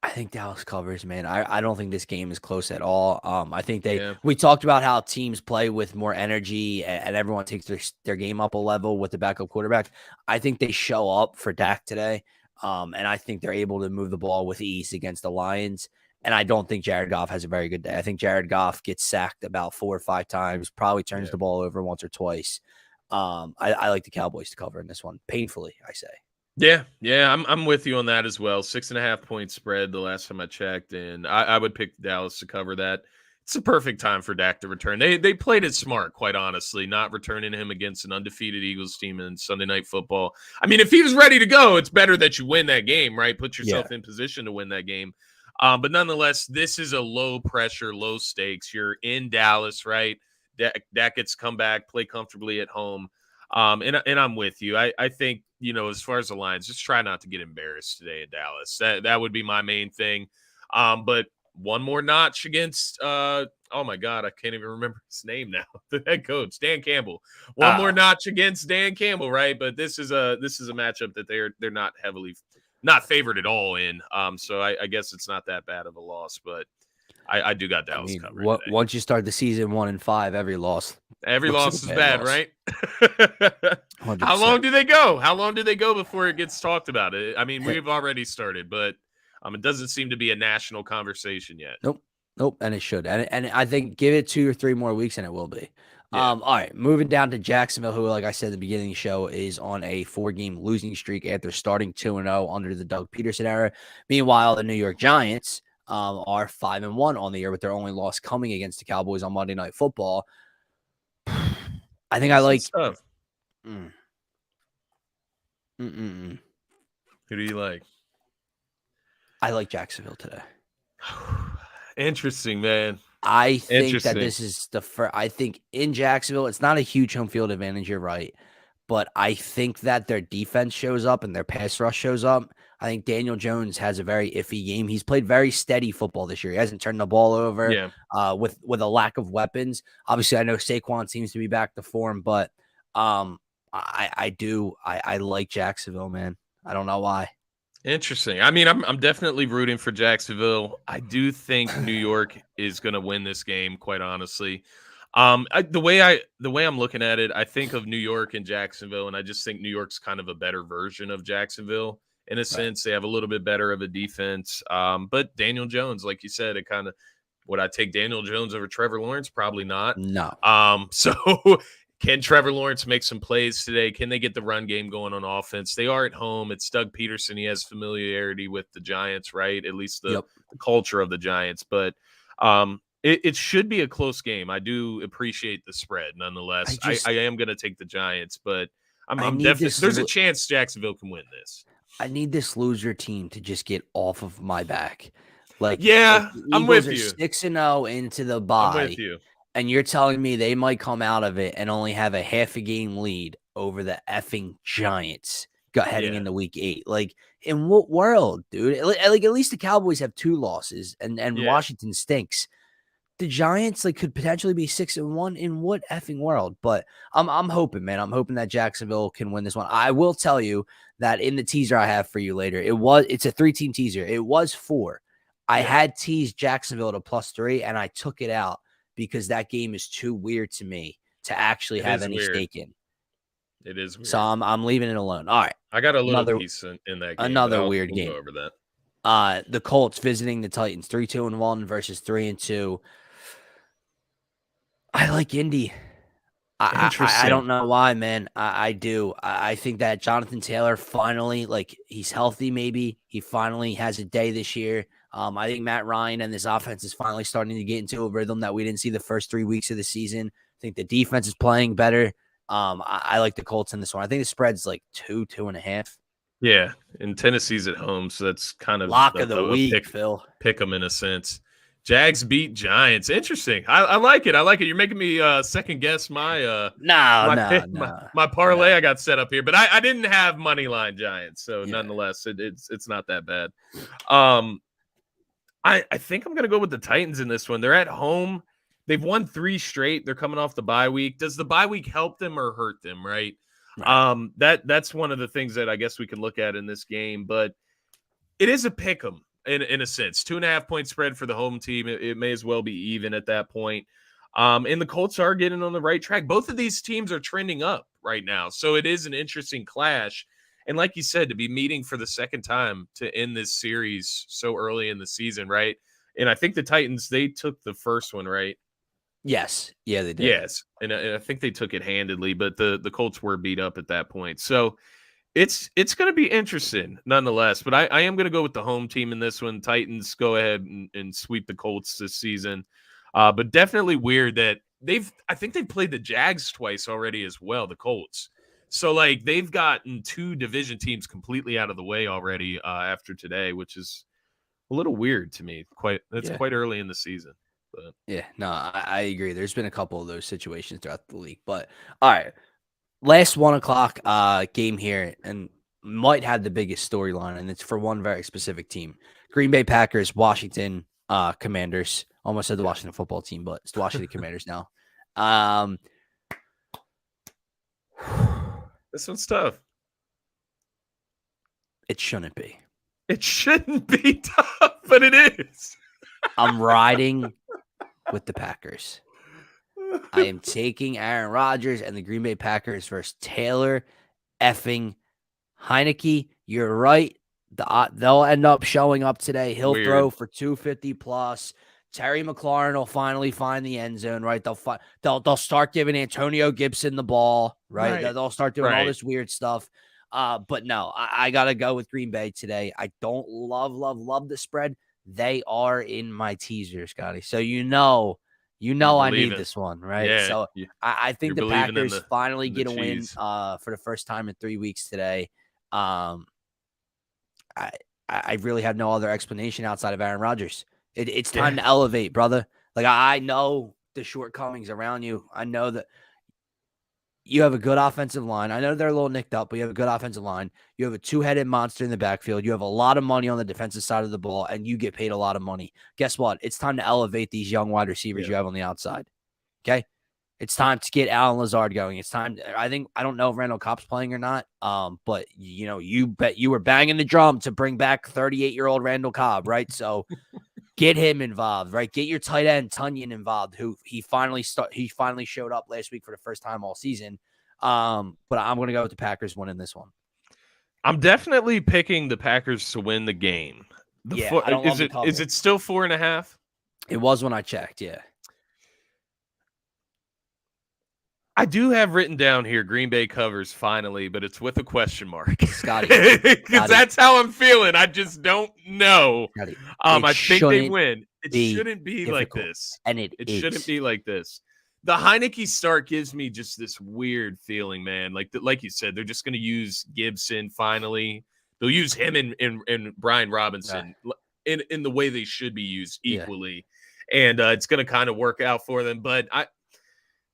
I think Dallas covers, man. I don't think this game is close at all. I think we talked about how teams play with more energy and everyone takes their game up a level with the backup quarterback. I think they show up for Dak today. And I think they're able to move the ball with ease against the Lions. And I don't think Jared Goff has a very good day. I think Jared Goff gets sacked about 4 or 5 times, probably turns the ball over once or twice. I like the Cowboys to cover in this one. Painfully, I say. Yeah, I'm with you on that as well. 6.5 point spread the last time I checked, and I would pick Dallas to cover that. It's a perfect time for Dak to return. They played it smart, quite honestly, not returning him against an undefeated Eagles team in Sunday Night Football. I mean, if he was ready to go, it's better that you win that game, right? Put yourself in position to win that game. But nonetheless, this is a low pressure, low stakes. You're in Dallas, right? Dak gets to come back, play comfortably at home. And I'm with you. I think, as far as the Lions, just try not to get embarrassed today in Dallas. That would be my main thing. But one more notch against oh my God, I can't even remember his name now. The head coach, Dan Campbell. One more notch against Dan Campbell, right? But this is a matchup that they're not favored at all in. So I guess it's not that bad of a loss, but I do got Dallas covered. Once you start the season 1-5, every loss is bad, right? 100%. How long do they go? How long do they go before it gets talked about? I mean, we've already started, but it doesn't seem to be a national conversation yet. Nope, and it should. And I think give it 2 or 3 more weeks and it will be. All right, moving down to Jacksonville, who, like I said at the beginning of the show, is on a 4-game losing streak after starting 2-0 under the Doug Peterson era. Meanwhile, the New York Giants are 5-1 on the year, with their only loss coming against the Cowboys on Monday Night Football. I think I like stuff. Who do you like? I like Jacksonville today. Interesting, man. I think that this is the first. I think in Jacksonville, it's not a huge home field advantage. You're right. But I think that their defense shows up and their pass rush shows up. I think Daniel Jones has a very iffy game. He's played very steady football this year. He hasn't turned the ball over with a lack of weapons. Obviously, I know Saquon seems to be back to form, but I like Jacksonville, man. I don't know why. Interesting. I mean, I'm definitely rooting for Jacksonville. I do think New York is going to win this game, quite honestly. The way I'm looking at it, I think of New York and Jacksonville, and I just think New York's kind of a better version of Jacksonville in a sense. They have a little bit better of a defense. But Daniel Jones, like you said, would I take Daniel Jones over Trevor Lawrence? Probably not. No. So can Trevor Lawrence make some plays today? Can they get the run game going on offense? They are at home. It's Doug Peterson. He has familiarity with the Giants, right? At least the culture of the Giants. But it should be a close game. I do appreciate the spread nonetheless. I am going to take the Giants, but I'm definitely there's a chance Jacksonville can win this. I need this loser team to just get off of my back. I'm with you. 6-0 into the bye. I'm with you. And you're telling me they might come out of it and only have a half a game lead over the effing Giants heading into week 8. Like, in what world, dude? Like, at least the Cowboys have 2 losses and Washington stinks. The Giants could potentially be 6-1 in what effing world? But I'm hoping, man. I'm hoping that Jacksonville can win this one. I will tell you that in the teaser I have for you later, it's a 3-team teaser. It was 4. I had teased Jacksonville to +3, and I took it out because that game is too weird to me to actually have any stake in. It is weird. So I'm leaving it alone. All right. I got a little piece in that game. Another weird game. Go over that. The Colts visiting the Titans, 3-2-1 versus 3-2. I like Indy. I don't know why, man. I do. I think that Jonathan Taylor finally, like, he's healthy. Maybe he finally has a day this year. I think Matt Ryan and this offense is finally starting to get into a rhythm that we didn't see the first 3 weeks of the season. I think the defense is playing better. I like the Colts in this one. I think the spread's like 2.5. Yeah, and Tennessee's at home, so that's kind of lock of the week, Phil. Pick them in a sense. Jags beat Giants. Interesting. I like it. I like it. You're making me second guess my my parlay I got set up here, but I didn't have money line Giants, so nonetheless, it's not that bad. I think I'm gonna go with the Titans in this one. They're at home. They've won 3 straight. They're coming off the bye week. Does the bye week help them or hurt them? Right. That's one of the things that I guess we can look at in this game, but it is a pick 'em. In a sense, 2.5 point spread for the home team. It may as well be even at that point. And the Colts are getting on the right track. Both of these teams are trending up right now. So it is an interesting clash. And like you said, to be meeting for the second time to end this series so early in the season, right? And I think the Titans, they took the first one, right? Yes. Yeah, they did. Yes. And I think they took it handedly, but the Colts were beat up at that point. So it's going to be interesting nonetheless, but I am going to go with the home team in this one. Titans go ahead and sweep the Colts this season. But definitely weird that I think they've played the Jags twice already as well, the Colts. So like they've gotten 2 division teams completely out of the way already after today, which is a little weird to me. Quite early in the season. But yeah, no, I agree. There's been a couple of those situations throughout the league, but all right. Last 1 o'clock game here, and might have the biggest storyline, and it's for one very specific team. Green Bay Packers, Washington Commanders. Almost said the Washington football team, but it's the Washington Commanders now. This one's tough. It shouldn't be. It shouldn't be tough, but it is. I'm riding with the Packers. I am taking Aaron Rodgers and the Green Bay Packers versus Taylor effing Heineke. You're right. They'll end up showing up today. He'll throw for 250 plus. Terry McLaurin will finally find the end zone, right? They'll start giving Antonio Gibson the ball, right? They'll start doing all this weird stuff. But no, I gotta go with Green Bay today. I don't love the spread. They are in my teaser, Scotty. So you know I need this one, right? Yeah, so I think the Packers finally get a win for the first time in 3 weeks today. I really have no other explanation outside of Aaron Rodgers. It's time to elevate, brother. Like, I know the shortcomings around you. I know that you have a good offensive line. I know they're a little nicked up, but you have a good offensive line. You have a 2-headed monster in the backfield. You have a lot of money on the defensive side of the ball, and you get paid a lot of money. Guess what? It's time to elevate these young wide receivers you have on the outside. Okay? It's time to get Allen Lazard going. It's time. I don't know if Randall Cobb's playing or not. But you bet you were banging the drum to bring back 38-year-old Randall Cobb, right? So get him involved, right? Get your tight end Tunyon involved, who he finally showed up last week for the first time all season. But I'm going to go with the Packers winning this one. I'm definitely picking the Packers to win the game. Is it still 4.5? It was when I checked, yeah. I do have written down here Green Bay covers finally, but it's with a question mark. Scotty. Because that's how I'm feeling. I just don't know. Scotty, I think they win. It shouldn't be like this. And it shouldn't be like this. The Heineke start gives me just this weird feeling, man. Like you said, they're just going to use Gibson finally. They'll use him and Brian Robinson in the way they should be used equally. Yeah. And it's going to kind of work out for them. But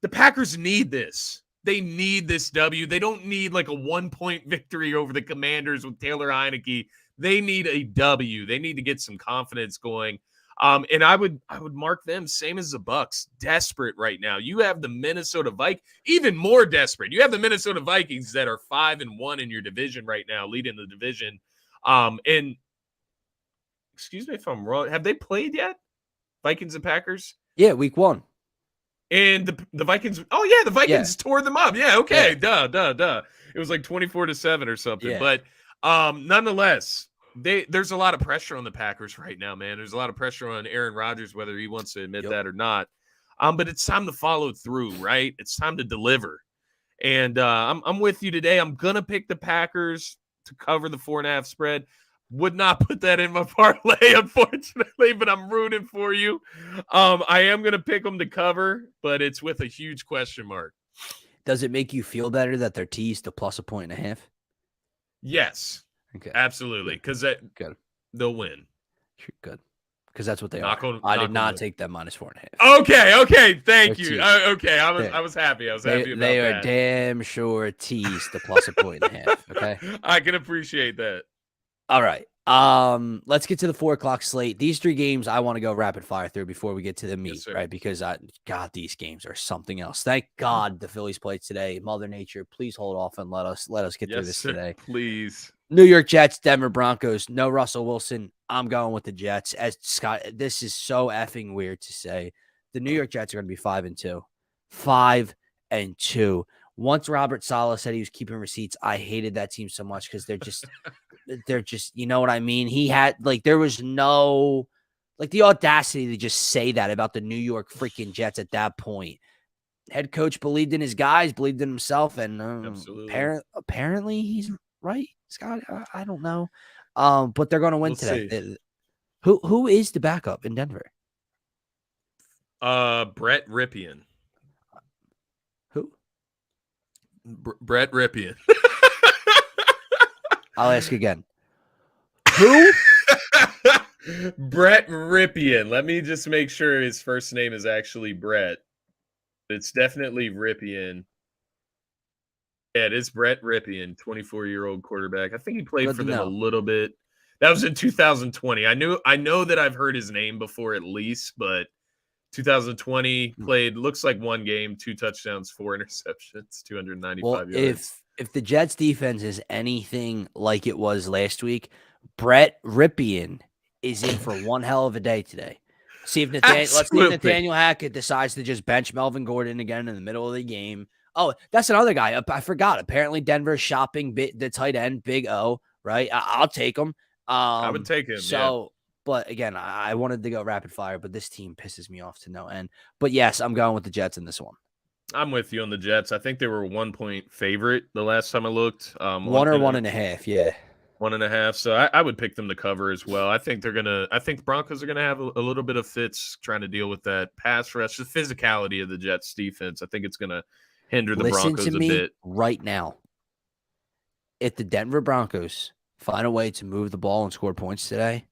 the Packers need this. They need this W. They don't need like a 1-point victory over the Commanders with Taylor Heineke. They need a W. They need to get some confidence going. And I would mark them same as the Bucks, desperate right now. You have the Minnesota Vikings, even more desperate. You have the Minnesota Vikings that are 5-1 in your division right now, leading the division. And excuse me if I'm wrong. Have they played yet? Vikings and Packers? Yeah, week 1. And the Vikings, oh yeah, the Vikings tore them up. Yeah, okay. Yeah. Duh. It was like 24-7 or something. Yeah. But nonetheless, there's a lot of pressure on the Packers right now, man. There's a lot of pressure on Aaron Rodgers, whether he wants to admit that or not. But it's time to follow through, right? It's time to deliver. And I'm with you today. I'm gonna pick the Packers to cover the 4.5 spread. Would not put that in my parlay, unfortunately, but I'm rooting for you. I am going to pick them to cover, but it's with a huge question mark. Does it make you feel better that they're teased to plus 1.5? Yes. Okay. Absolutely. Because they'll win. Good. Because that's what they Knock are. on- I knock did on not wood. take them minus 4.5. Okay. Thank They're you. teased. Okay. I was happy. I was happy about They are that. damn sure teased to plus 1.5. Okay. I can appreciate that. All right. Let's get to the 4 o'clock slate. These 3 games I want to go rapid fire through before we get to the meat, sir. right? Because God, these games are something else. Thank God the Phillies played today. Mother Nature, please hold off and let us get through this today. Please. New York Jets, Denver Broncos. No Russell Wilson. I'm going with the Jets. As Scott, this is so effing weird to say. The New York Jets are going to be 5-2. 5-2. Once Robert Saleh said he was keeping receipts, I hated that team so much because they're just, you know what I mean? He had there was no the audacity to just say that about the New York freaking Jets at that point. Head coach believed in his guys, believed in himself, and apparently he's right, Scott. I don't know, but they're going to win We'll today. Who is the backup in Denver? Brett Ripien. Who? Brett Ripien. I'll ask again. Who? Brett Ripien. Let me just make sure his first name is actually Brett. It's definitely Ripien. Yeah, it is Brett Ripien, 24-year-old quarterback. I think he played for them a little bit. That was in 2020. I know that I've heard his name before at least, but 2020 played, looks like 1 game, 2 touchdowns, 4 interceptions, 295 yards. If the Jets defense is anything like it was last week, Brett Ripien is in for one hell of a day today. Let's see if Nathaniel Hackett decides to just bench Melvin Gordon again in the middle of the game. Oh, that's another guy. I forgot. Apparently, Denver's shopping the tight end, Big O, right? I'll take him. I would take him. But again, I wanted to go rapid fire, but this team pisses me off to no end. But yes, I'm going with the Jets in this one. I'm with you on the Jets. I think they were a 1-point favorite the last time I looked. 1 or 1.5, yeah. 1.5. So I would pick them to cover as well. I think the Broncos are gonna have a little bit of fits trying to deal with that pass rush, the physicality of the Jets defense. I think it's gonna hinder the Broncos a bit. Right now. If the Denver Broncos find a way to move the ball and score points today,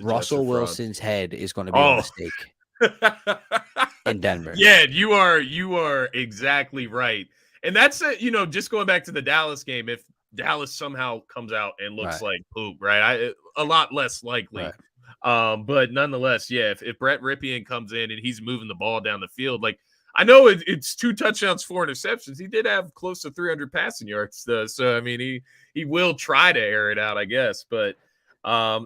Russell Wilson's head is going to be on the stake in Denver. Yeah, you are exactly right. And that's just going back to the Dallas game. If Dallas somehow comes out and looks like poop, right? A lot less likely. Right. But nonetheless, yeah, if Brett Ripien comes in and he's moving the ball down the field, I know it's 2 touchdowns, 4 interceptions. He did have close to 300 passing yards, though. So I mean, he will try to air it out, I guess. But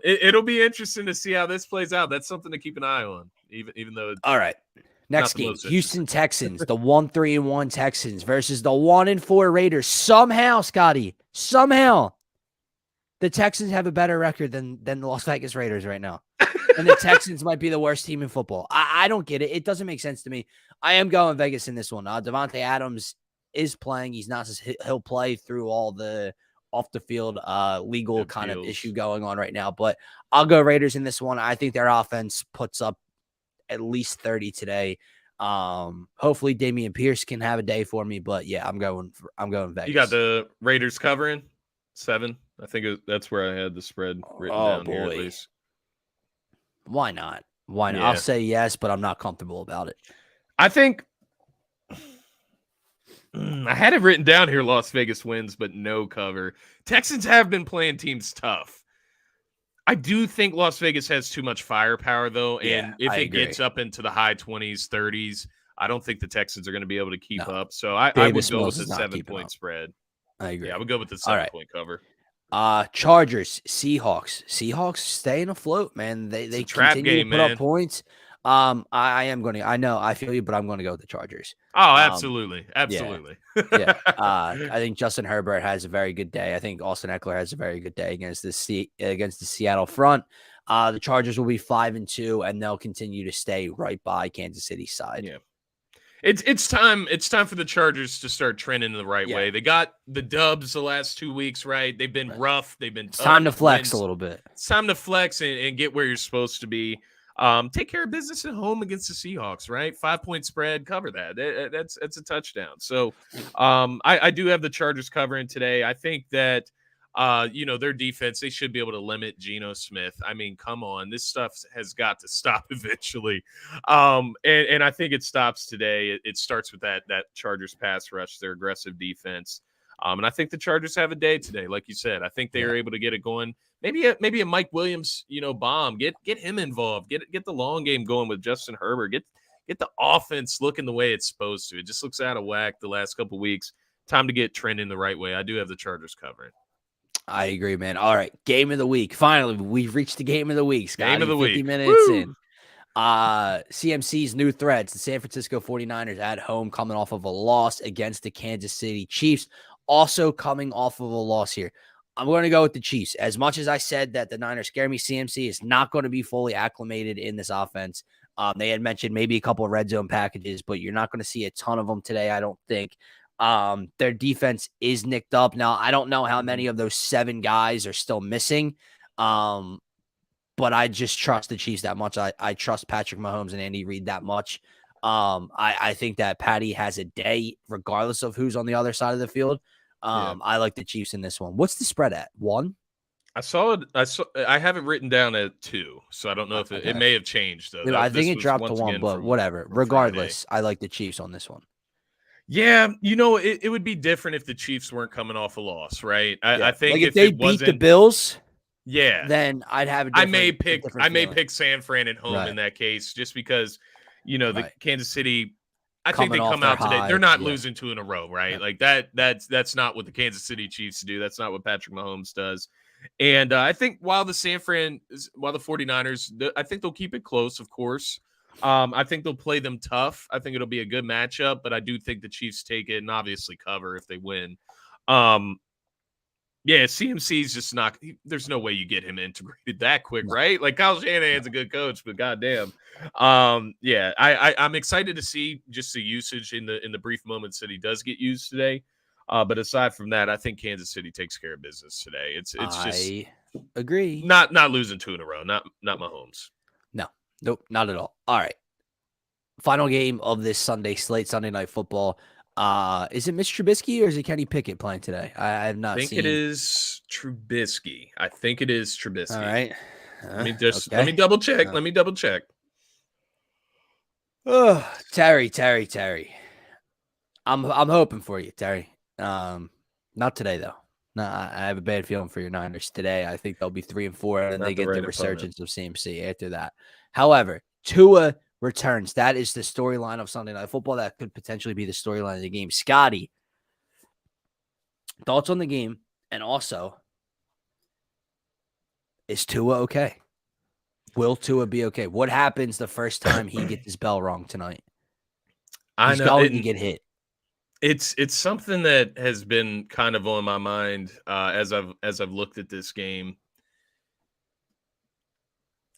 it'll be interesting to see how this plays out. That's something to keep an eye on, even though. All right. Next game, Houston Texans, the 1-3-1 Texans versus the 1-4 Raiders. Somehow, Scotty, the Texans have a better record than the Las Vegas Raiders right now. And the Texans might be the worst team in football. I don't get it. It doesn't make sense to me. I am going Vegas in this one. Devontae Adams is playing. He'll play through all the off the field legal kind of issue going on right now. But I'll go Raiders in this one. I think their offense puts up at least 30 today. Hopefully Damian Pierce can have a day for me. But yeah, I'm going Vegas. You got the Raiders covering 7. I think that's where I had the spread written down here at least. Why not? Yeah. I'll say yes, but I'm not comfortable about it. I think I had it written down here, Las Vegas wins, but no cover. Texans have been playing teams tough. I do think Las Vegas has too much firepower, though, and if it gets up into the high 20s, 30s, I don't think the Texans are going to be able to keep up. So I would go with the 7-point spread. I agree. Yeah, I would go with the 7-point cover. Chargers, Seahawks staying afloat, man. They a trap continue game, to put up man. points. I am going to. I know I feel you, but I'm going to go with the Chargers. Oh, absolutely, Yeah, absolutely. yeah. I think Justin Herbert has a very good day. I think Austin Eckler has a very good day against the Seattle front. The Chargers will be 5-2, and they'll continue to stay right by Kansas City's side. Yeah. It's time for the Chargers to start trending the right way. They got the dubs the last 2 weeks, right? They've been rough. They've been It's time to tough flex wins. a little bit. It's time to flex and get where you're supposed to be. Take care of business at home against the Seahawks, right? 5-point spread, cover that. That's a touchdown. So I do have the Chargers covering today. I think that their defense, they should be able to limit Geno Smith. I mean, come on, this stuff has got to stop eventually. And I think it stops today. It starts with that Chargers pass rush, their aggressive defense. And I think the Chargers have a day today, like you said. I think they are able to get it going. Maybe a Mike Williams, bomb. Get him involved. Get the long game going with Justin Herbert. Get the offense looking the way it's supposed to. It just looks out of whack the last couple of weeks. Time to get trending the right way. I do have the Chargers covering. I agree, man. All right, game of the week. Finally, we've reached the game of the week. Scotty, Game of the 50 week. minutes Woo! in. CMC's new threats. The San Francisco 49ers at home coming off of a loss against the Kansas City Chiefs. Also coming off of a loss here. I'm going to go with the Chiefs. As much as I said that the Niners scare me, CMC is not going to be fully acclimated in this offense. They had mentioned maybe a couple of red zone packages, but you're not going to see a ton of them today, I don't think. Their defense is nicked up. Now, I don't know how many of those 7 guys are still missing, but I just trust the Chiefs that much. I trust Patrick Mahomes and Andy Reid that much. I think that Patty has a day regardless of who's on the other side of the field. I like the Chiefs in this one. What's the spread at? 1? I have it written down at 2, so I don't know if it may have changed though. I think it dropped to 1, but whatever. Regardless, Friday. I like the Chiefs on this one. Yeah, it would be different if the Chiefs weren't coming off a loss, right? I think if they beat the Bills, then I'd have I may pick San Fran at home in that case, just because the Kansas City. I think they come out today. They're not losing 2 in a row, right? Like that's not what the Kansas City Chiefs do. That's not what Patrick Mahomes does. And I think while the 49ers, I think they'll keep it close, of course. I think they'll play them tough. I think it'll be a good matchup, but I do think the Chiefs take it and obviously cover if they win. CMC's just not – there's no way you get him integrated that quick, right? Like Kyle Shanahan's a good coach, but goddamn. I'm excited to see just the usage in the brief moments that he does get used today. But aside from that, I think Kansas City takes care of business today. It's just I agree. Not losing 2 in a row, not Mahomes. Nope, not at all. All right. Final game of this Sunday slate, Sunday Night Football. Is it Mitch Trubisky or is it Kenny Pickett playing today? I have not seen. I think it is Trubisky. All right. Let me double check. Let me double check. Oh, Terry. I'm hoping for you, Terry. Not today though. No, I have a bad feeling for your Niners today. I think they'll be 3-4 and they get the resurgence of CMC after that. However, Tua returns. That is the storyline of Sunday Night Football. That could potentially be the storyline of the game. Scotty, thoughts on the game? And also, is Tua okay? Will Tua be okay? What happens the first time he gets his bell rung tonight? He's going to get hit. It's something that has been kind of on my mind as I've looked at this game.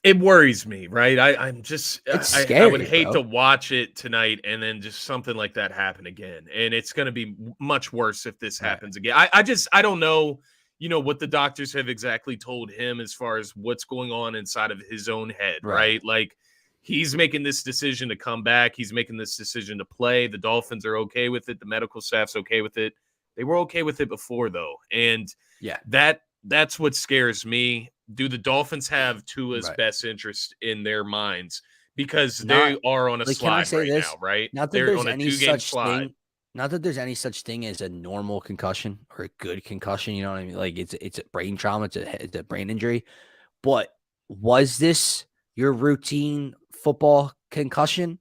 It worries me, right? I'm just scary, I would hate to watch it tonight and then just something like that happen again. And it's going to be much worse if this happens again. I don't know, what the doctors have exactly told him as far as what's going on inside of his own head, right? Like he's making this decision to come back. He's making this decision to play. The Dolphins are okay with it. The medical staff's okay with it. They were okay with it before though. And that's what scares me. Do the Dolphins have Tua's best interest in their minds? Because they are on a slide now, right? Not that there's any such thing. Not that there's any such thing as a normal concussion or a good concussion. You know what I mean? Like it's a brain trauma. It's a brain injury. But was this your routine football concussion?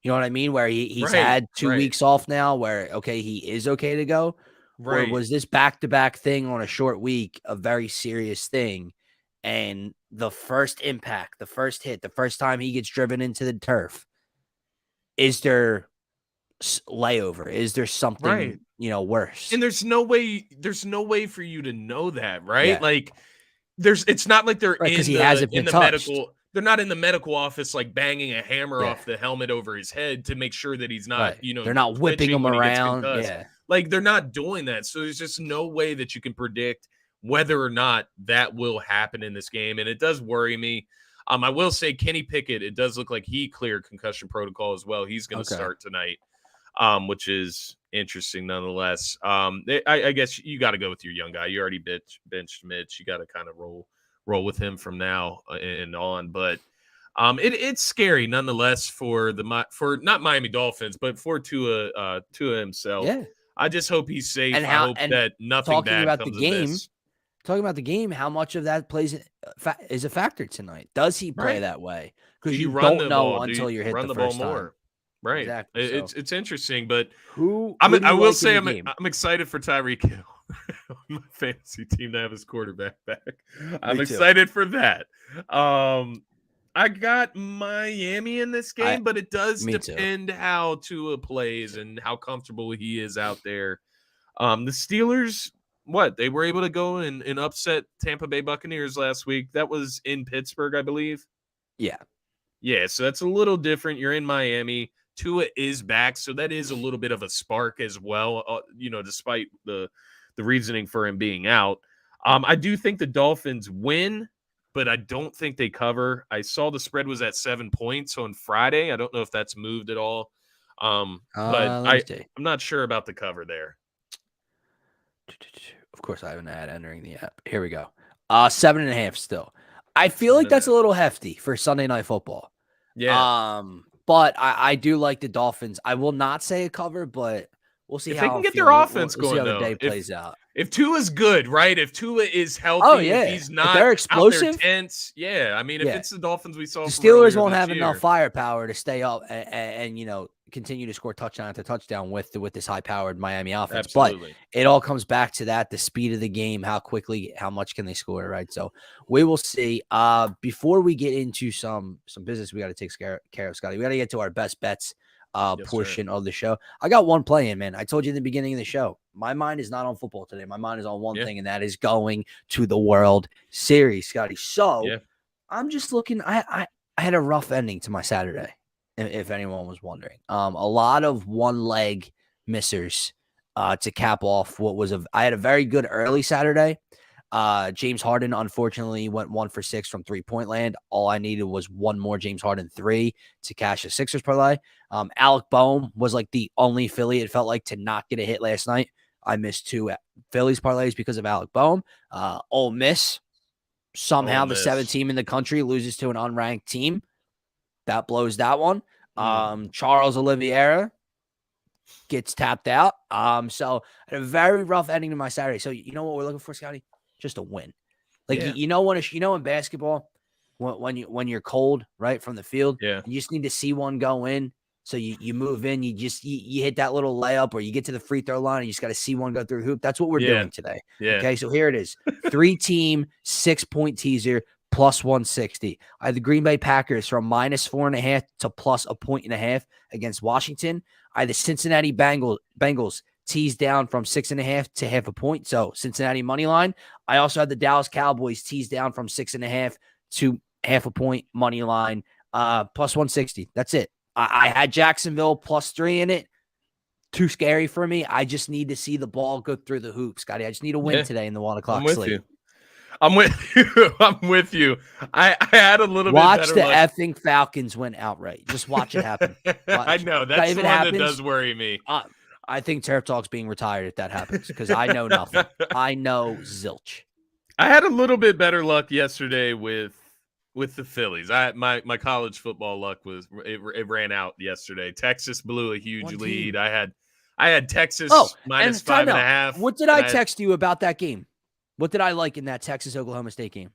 You know what I mean? Where he's had 2 weeks off now where, he is okay to go. Or was this back-to-back thing on a short week a very serious thing? And the first impact, the first hit, the first time he gets driven into the turf, is there layover? Is there something, worse? And there's no way for you to know that, right? Yeah. Like it's not like they're Right, 'cause in he hasn't in been the touched. they're not in the medical office like banging a hammer Yeah. off the helmet over his head to make sure that he's not, Right. They're not whipping twitching him when he gets around. concussed. Yeah. Like they're not doing that. So there's just no way that you can predict whether or not that will happen in this game. And it does worry me. I will say Kenny Pickett, it does look like he cleared concussion protocol as well. He's going to start tonight, which is interesting nonetheless. I guess you got to go with your young guy. You already benched Mitch. You got to kind of roll with him from now and on. But it's scary nonetheless for not Miami Dolphins, but for Tua himself. Yeah. I just hope he's safe. And I hope that nothing talking bad about comes the game, of this. Talking about the game, how much of that is a factor tonight? Does he play that way? Because you don't know until you're hit the first time. More. Right. Exactly. It's interesting, but I will say I'm excited for Tyreek Hill, my fantasy team, to have his quarterback back. I'm excited for that. I got Miami in this game, but it does depend how Tua plays and how comfortable he is out there. The Steelers, they were able to go and upset Tampa Bay Buccaneers last week. That was in Pittsburgh, I believe. Yeah. Yeah, so that's a little different. You're in Miami. Tua is back, so that is a little bit of a spark as well, despite the reasoning for him being out. I do think the Dolphins win, but I don't think they cover. I saw the spread was at 7 points on Friday. I don't know if that's moved at all. But I'm not sure about the cover there. Of course, I have an ad entering the app. Here we go. 7.5 still. I feel like that's a little hefty for Sunday Night Football. Yeah. But I do like the Dolphins. I will not say a cover, but we'll see if how they can get their offense going. See how the day plays out. If Tua's good, right? If Tua is healthy, if he's not, if they're explosive, out there tense, yeah. I mean, if it's the Dolphins we saw, the Steelers won't have enough firepower to stay up and continue to score touchdown after touchdown with this high-powered Miami offense. Absolutely. But it all comes back to that: the speed of the game, how quickly, how much can they score, right? So we will see. Before we get into some business, we got to take care of, Scotty. We got to get to our best bets portion of the show. I got one play in, man. I told you in the beginning of the show, my mind is not on football today. My mind is on one thing, and that is going to the World Series, Scotty. So I'm just looking. I had a rough ending to my Saturday, if anyone was wondering. A lot of one leg missers to cap off what was I had a very good early Saturday. James Harden, unfortunately, went 1 for 6 from 3-point land. All I needed was one more James Harden 3 to cash a Sixers parlay. Alec Boehm was like the only Philly it felt like to not get a hit last night. I missed 2 Phillies parlays because of Alec Boehm. Ole Miss, somehow the 7th team in the country loses to an unranked team. That blows that one. Charles Oliveira gets tapped out. So I had a very rough ending to my Saturday. So you know what we're looking for, Scotty? Just a win. Like in basketball, when you're cold, right, from the field, you just need to see one go in. So you move in, you hit that little layup, or you get to the free throw line, and you just got to see one go through the hoop. That's what we're doing today. Yeah. Okay, so here it is: 3-team 6-point teaser plus 160. I had the Green Bay Packers from -4.5 to plus 1.5 against Washington. I had the Cincinnati Bengals teased down from 6.5 to 0.5 point. So Cincinnati money line. I also had the Dallas Cowboys teased down from 6.5 to 0.5 point money line, plus 160. That's it. I had Jacksonville +3 in it. Too scary for me. I just need to see the ball go through the hoop, Scotty. I just need a win today in the 1 o'clock slate. I'm with you. I'm with you. I had a little watch bit better the luck. effing Falcons win outright. Just watch it happen. I know that's the one that does worry me. I think Turf Talk's being retired if that happens because I know nothing. I know zilch. I had a little bit better luck yesterday with the Phillies. My college football luck it ran out yesterday. Texas blew a huge lead. I had Texas minus 5.5. What did I text you about that game? What did I like in that Texas-Oklahoma State game?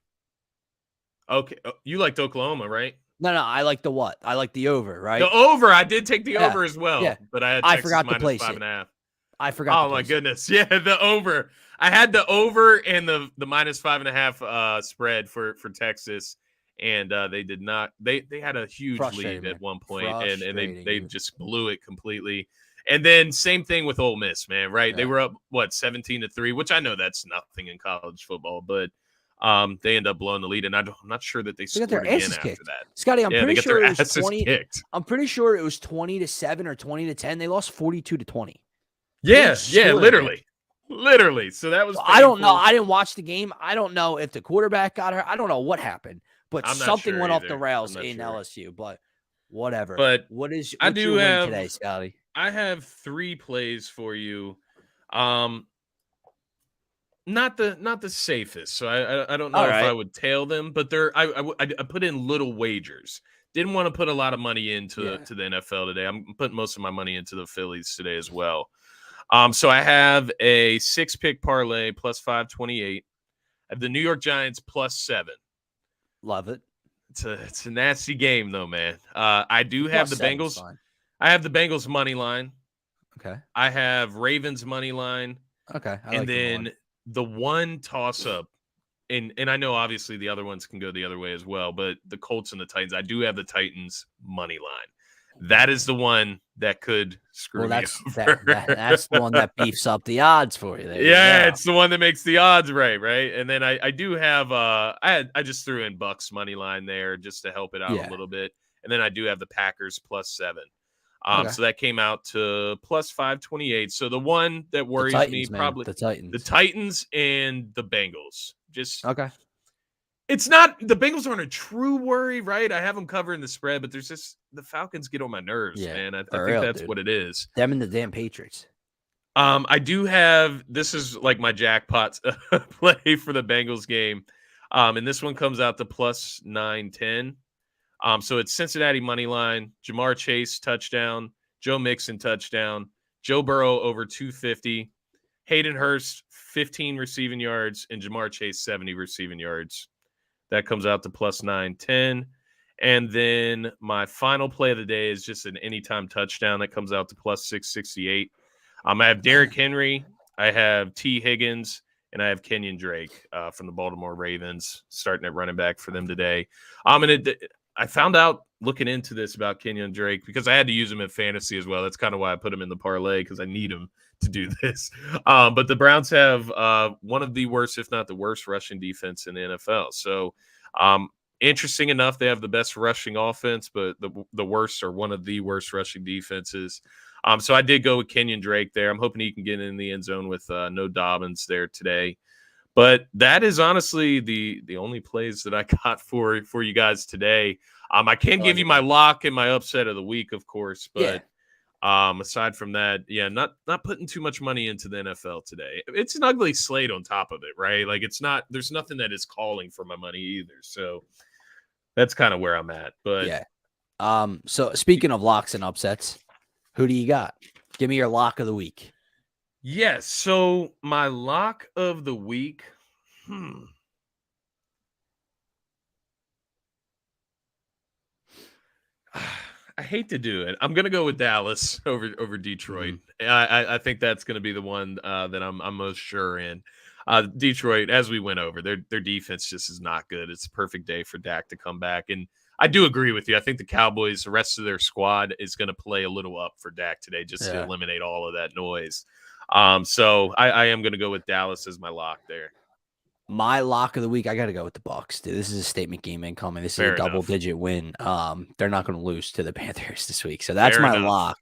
Okay. You liked Oklahoma, right? No, I like the what? I like the over, right? The over. I did take the over as well. Yeah. But I had I Texas forgot to minus place 5.5. I forgot. Oh my goodness. Yeah, the over. I had the over and the -5.5 spread for Texas. And they did not. They had a huge Frustrating, lead man. at one point, and Frustrating, they dude. just blew it completely. And then same thing with Ole Miss, man. Right? They Yeah. were up 17-3, which I know that's nothing in college football, but they end up blowing the lead, and I'm not sure that they They got scored their again asses after kicked. that. Scotty, I'm Yeah, they pretty got sure their it was asses 20. kicked. I'm pretty sure it was 20-7 or 20-10. They lost 42-20. Yeah, Destroyed them. literally. So that was. So painful. I don't know. I didn't watch the game. I don't know if the quarterback got hurt. I don't know what happened, but I'm not something sure went off either. the I'm rails not in sure. LSU. But whatever. But what's I do your win have today, Scotty? I have 3 plays for you. Not the safest, so I don't know All if I right. would tail them, but I put in little wagers. Didn't want to put a lot of money into to the NFL today. I'm putting most of my money into the Phillies today as well. So I have a 6-pick parlay plus 528. I have the New York Giants +7. Love it. It's a nasty game though, man. I do have the +7's Bengals. fine. I have the Bengals money line. Okay. I have Ravens money line. Okay. And then the one toss up, and I know obviously the other ones can go the other way as well, but the Colts and the Titans, I do have the Titans money line. That is the one that could screw me over. That's the one that beefs up the odds for you. There Yeah, you go. it's the one that makes the odds right? And then I do have I just threw in Bucks money line there just to help it out a little bit. And then I do have the Packers +7. Okay. So that came out to plus 528. So the one that worries me probably the Titans. The Titans and the Bengals. Just okay. It's not the Bengals aren't a true worry, right? I have them covering the spread, but there's just the Falcons get on my nerves, man. I think that's what it is. Them and the damn Patriots. I do have this is like my jackpot play for the Bengals game. And this one comes out to plus 910. So it's Cincinnati money line, Jamar Chase touchdown, Joe Mixon touchdown, Joe Burrow over 250, Hayden Hurst 15 receiving yards, and Jamar Chase 70 receiving yards. That comes out to plus 910. And then my final play of the day is just an anytime touchdown that comes out to plus 668. I have Derrick Henry, I have T. Higgins, and I have Kenyon Drake from the Baltimore Ravens starting at running back for them today. I found out looking into this about Kenyon Drake because I had to use him in fantasy as well. That's kind of why I put him in the parlay because I need him to do this. But the Browns have one of the worst, if not the worst, rushing defense in the NFL. So interesting enough, they have the best rushing offense, but the worst or one of the worst rushing defenses. So I did go with Kenyon Drake there. I'm hoping he can get in the end zone with no Dobbins there today. But that is honestly the only plays that I got for you guys today. I can't give you my lock and my upset of the week, of course, but aside from that, not putting too much money into the NFL today. It's an ugly slate on top of it, right? Like there's nothing that is calling for my money either. So that's kind of where I'm at. But so speaking of locks and upsets, who do you got? Give me your lock of the week. Yes. So my lock of the week. I hate to do it. I'm going to go with Dallas over Detroit. I think that's going to be the one that I'm most sure in. Detroit, as we went over, their defense just is not good. It's a perfect day for Dak to come back. And I do agree with you. I think the Cowboys, the rest of their squad is going to play a little up for Dak today just to eliminate all of that noise. So I am going to go with Dallas as my lock there. My lock of the week, I got to go with the Bucs, dude. This is a statement game incoming. This is a double-digit win. They're not going to lose to the Panthers this week, so that's my lock.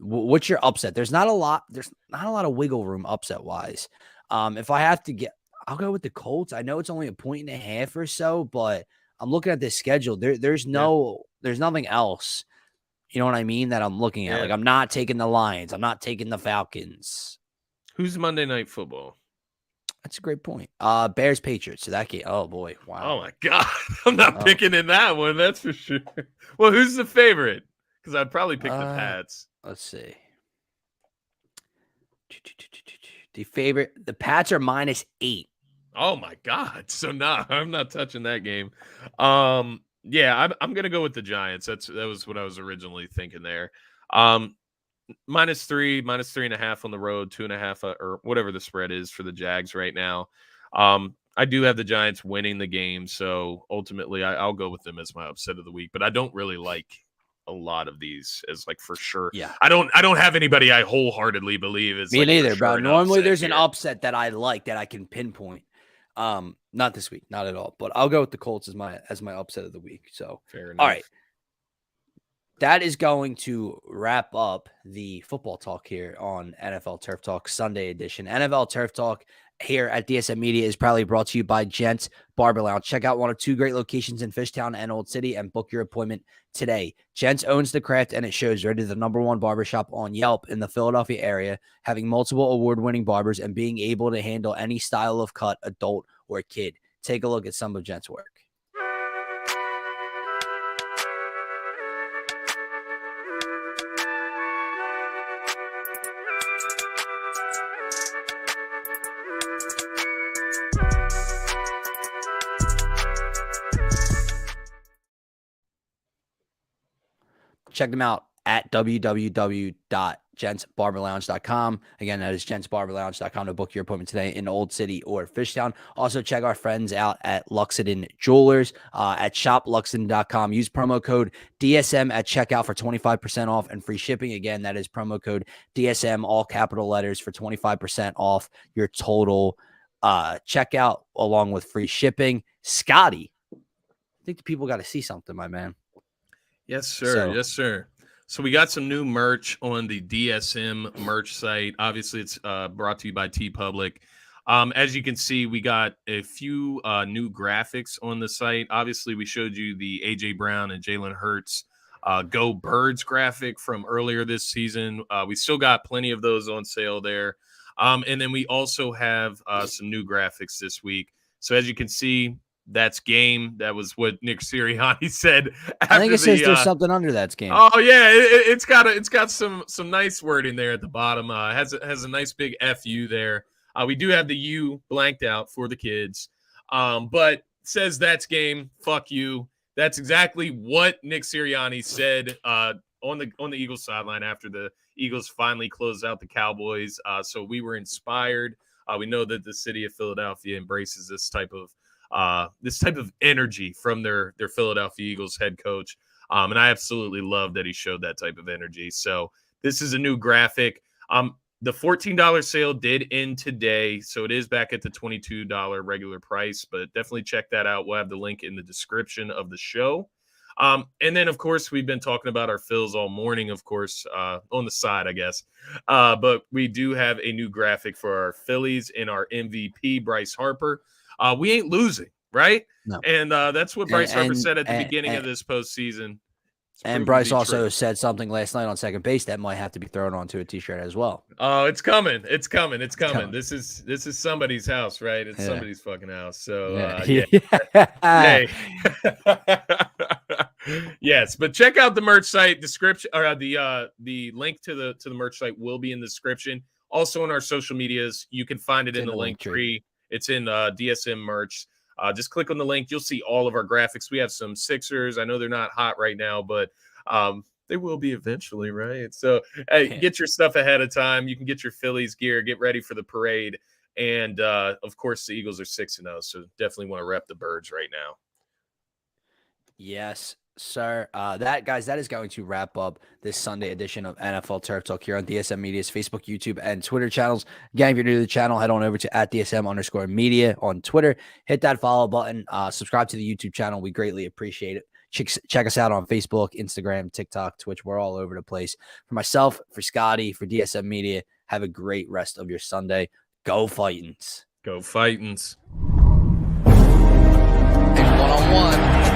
What's your upset? There's not a lot of wiggle room upset-wise. If I have to get, I'll go with the Colts. I know it's only 1.5 or so, but I'm looking at this schedule. There's nothing else. You know what I mean? That I'm looking at. Like I'm not taking the Lions. I'm not taking the Falcons. Who's Monday Night Football? That's a great point. Bears Patriots. So that game. Oh boy. Wow. Oh my God. I'm not picking in that one. That's for sure. Well, who's the favorite? Because I'd probably pick the Pats. Let's see. The Pats are -8. Oh my God. So no, I'm not touching that game. I'm gonna go with the Giants. That was what I was originally thinking there. -3, -3.5 on the road, 2.5 or whatever the spread is for the Jags right now. I do have the Giants winning the game, so ultimately I'll go with them as my upset of the week. But I don't really like a lot of these as like for sure. Yeah. I don't have anybody I wholeheartedly believe is Me like neither, for bro. sure an Normally upset there's here. an upset that I like that I can pinpoint. Not this week, not at all. But I'll go with the Colts as my upset of the week. So Fair enough. all right. That is going to wrap up the football talk here on NFL Turf Talk Sunday edition. NFL Turf Talk here at DSM Media is proudly brought to you by Gents Barber Lounge. Check out one of 2 great locations in Fishtown and Old City and book your appointment today. Gents owns the craft and it shows. Rated the #1 barbershop on Yelp in the Philadelphia area, having multiple award-winning barbers and being able to handle any style of cut, adult or kid. Take a look at some of Gents' work. Check them out at www.gentsbarberlounge.com. Again, that is gentsbarberlounge.com to book your appointment today in Old City or Fishtown. Also, check our friends out at Luxiden Jewelers at shopluxiden.com. Use promo code DSM at checkout for 25% off and free shipping. Again, that is promo code DSM, all capital letters, for 25% off your total checkout along with free shipping. Scotty, I think the people got to see something, my man. Yes, sir. Yes, sir. So we got some new merch on the DSM merch site. Obviously, it's brought to you by TeePublic. As you can see, we got a few new graphics on the site. Obviously, we showed you the A.J. Brown and Jalen Hurts Go Birds graphic from earlier this season. We still got plenty of those on sale there. And then we also have some new graphics this week. So as you can see, that's game. That was what Nick Sirianni said. I think it says there's something under that's game. Oh yeah, it's got some nice wording there at the bottom. Has a nice big FU there. We do have the U blanked out for the kids, but says that's game. Fuck you. That's exactly what Nick Sirianni said on the Eagles sideline after the Eagles finally closed out the Cowboys. So we were inspired. We know that the city of Philadelphia embraces this type of energy from their Philadelphia Eagles head coach. And I absolutely love that he showed that type of energy. So this is a new graphic. The $14 sale did end today, so it is back at the $22 regular price, but definitely check that out. We'll have the link in the description of the show. And then, of course, we've been talking about our Phils all morning, of course, on the side, I guess. But we do have a new graphic for our Phillies and our MVP, Bryce Harper. We ain't losing, right? No. And that's what Bryce Harper said at the beginning of this postseason. And Bryce also said something last night on second base that might have to be thrown onto a T-shirt as well. Oh, it's coming. It's coming. This is somebody's house, right? It's somebody's fucking house. So Hey. Yes, but check out the merch site description, or the link to the merch site will be in the description. Also on our social medias, you can find it in the link tree. It's in DSM merch. Just click on the link. You'll see all of our graphics. We have some Sixers. I know they're not hot right now, but they will be eventually, right? So hey, get your stuff ahead of time. You can get your Phillies gear. Get ready for the parade. And, of course, the Eagles are 6-0, so definitely want to rep the Birds right now. Yes, sir. That is going to wrap up this Sunday edition of NFL Turf Talk here on DSM Media's Facebook, YouTube, and Twitter channels. Again, if you're new to the channel, head on over to @DSM_media on Twitter. Hit that follow button. Subscribe to the YouTube channel. We greatly appreciate it. Check us out on Facebook, Instagram, TikTok, Twitch. We're all over the place. For myself, for Scotty, for DSM Media, have a great rest of your Sunday. Go Fightins. Go Fightins. One-on-one.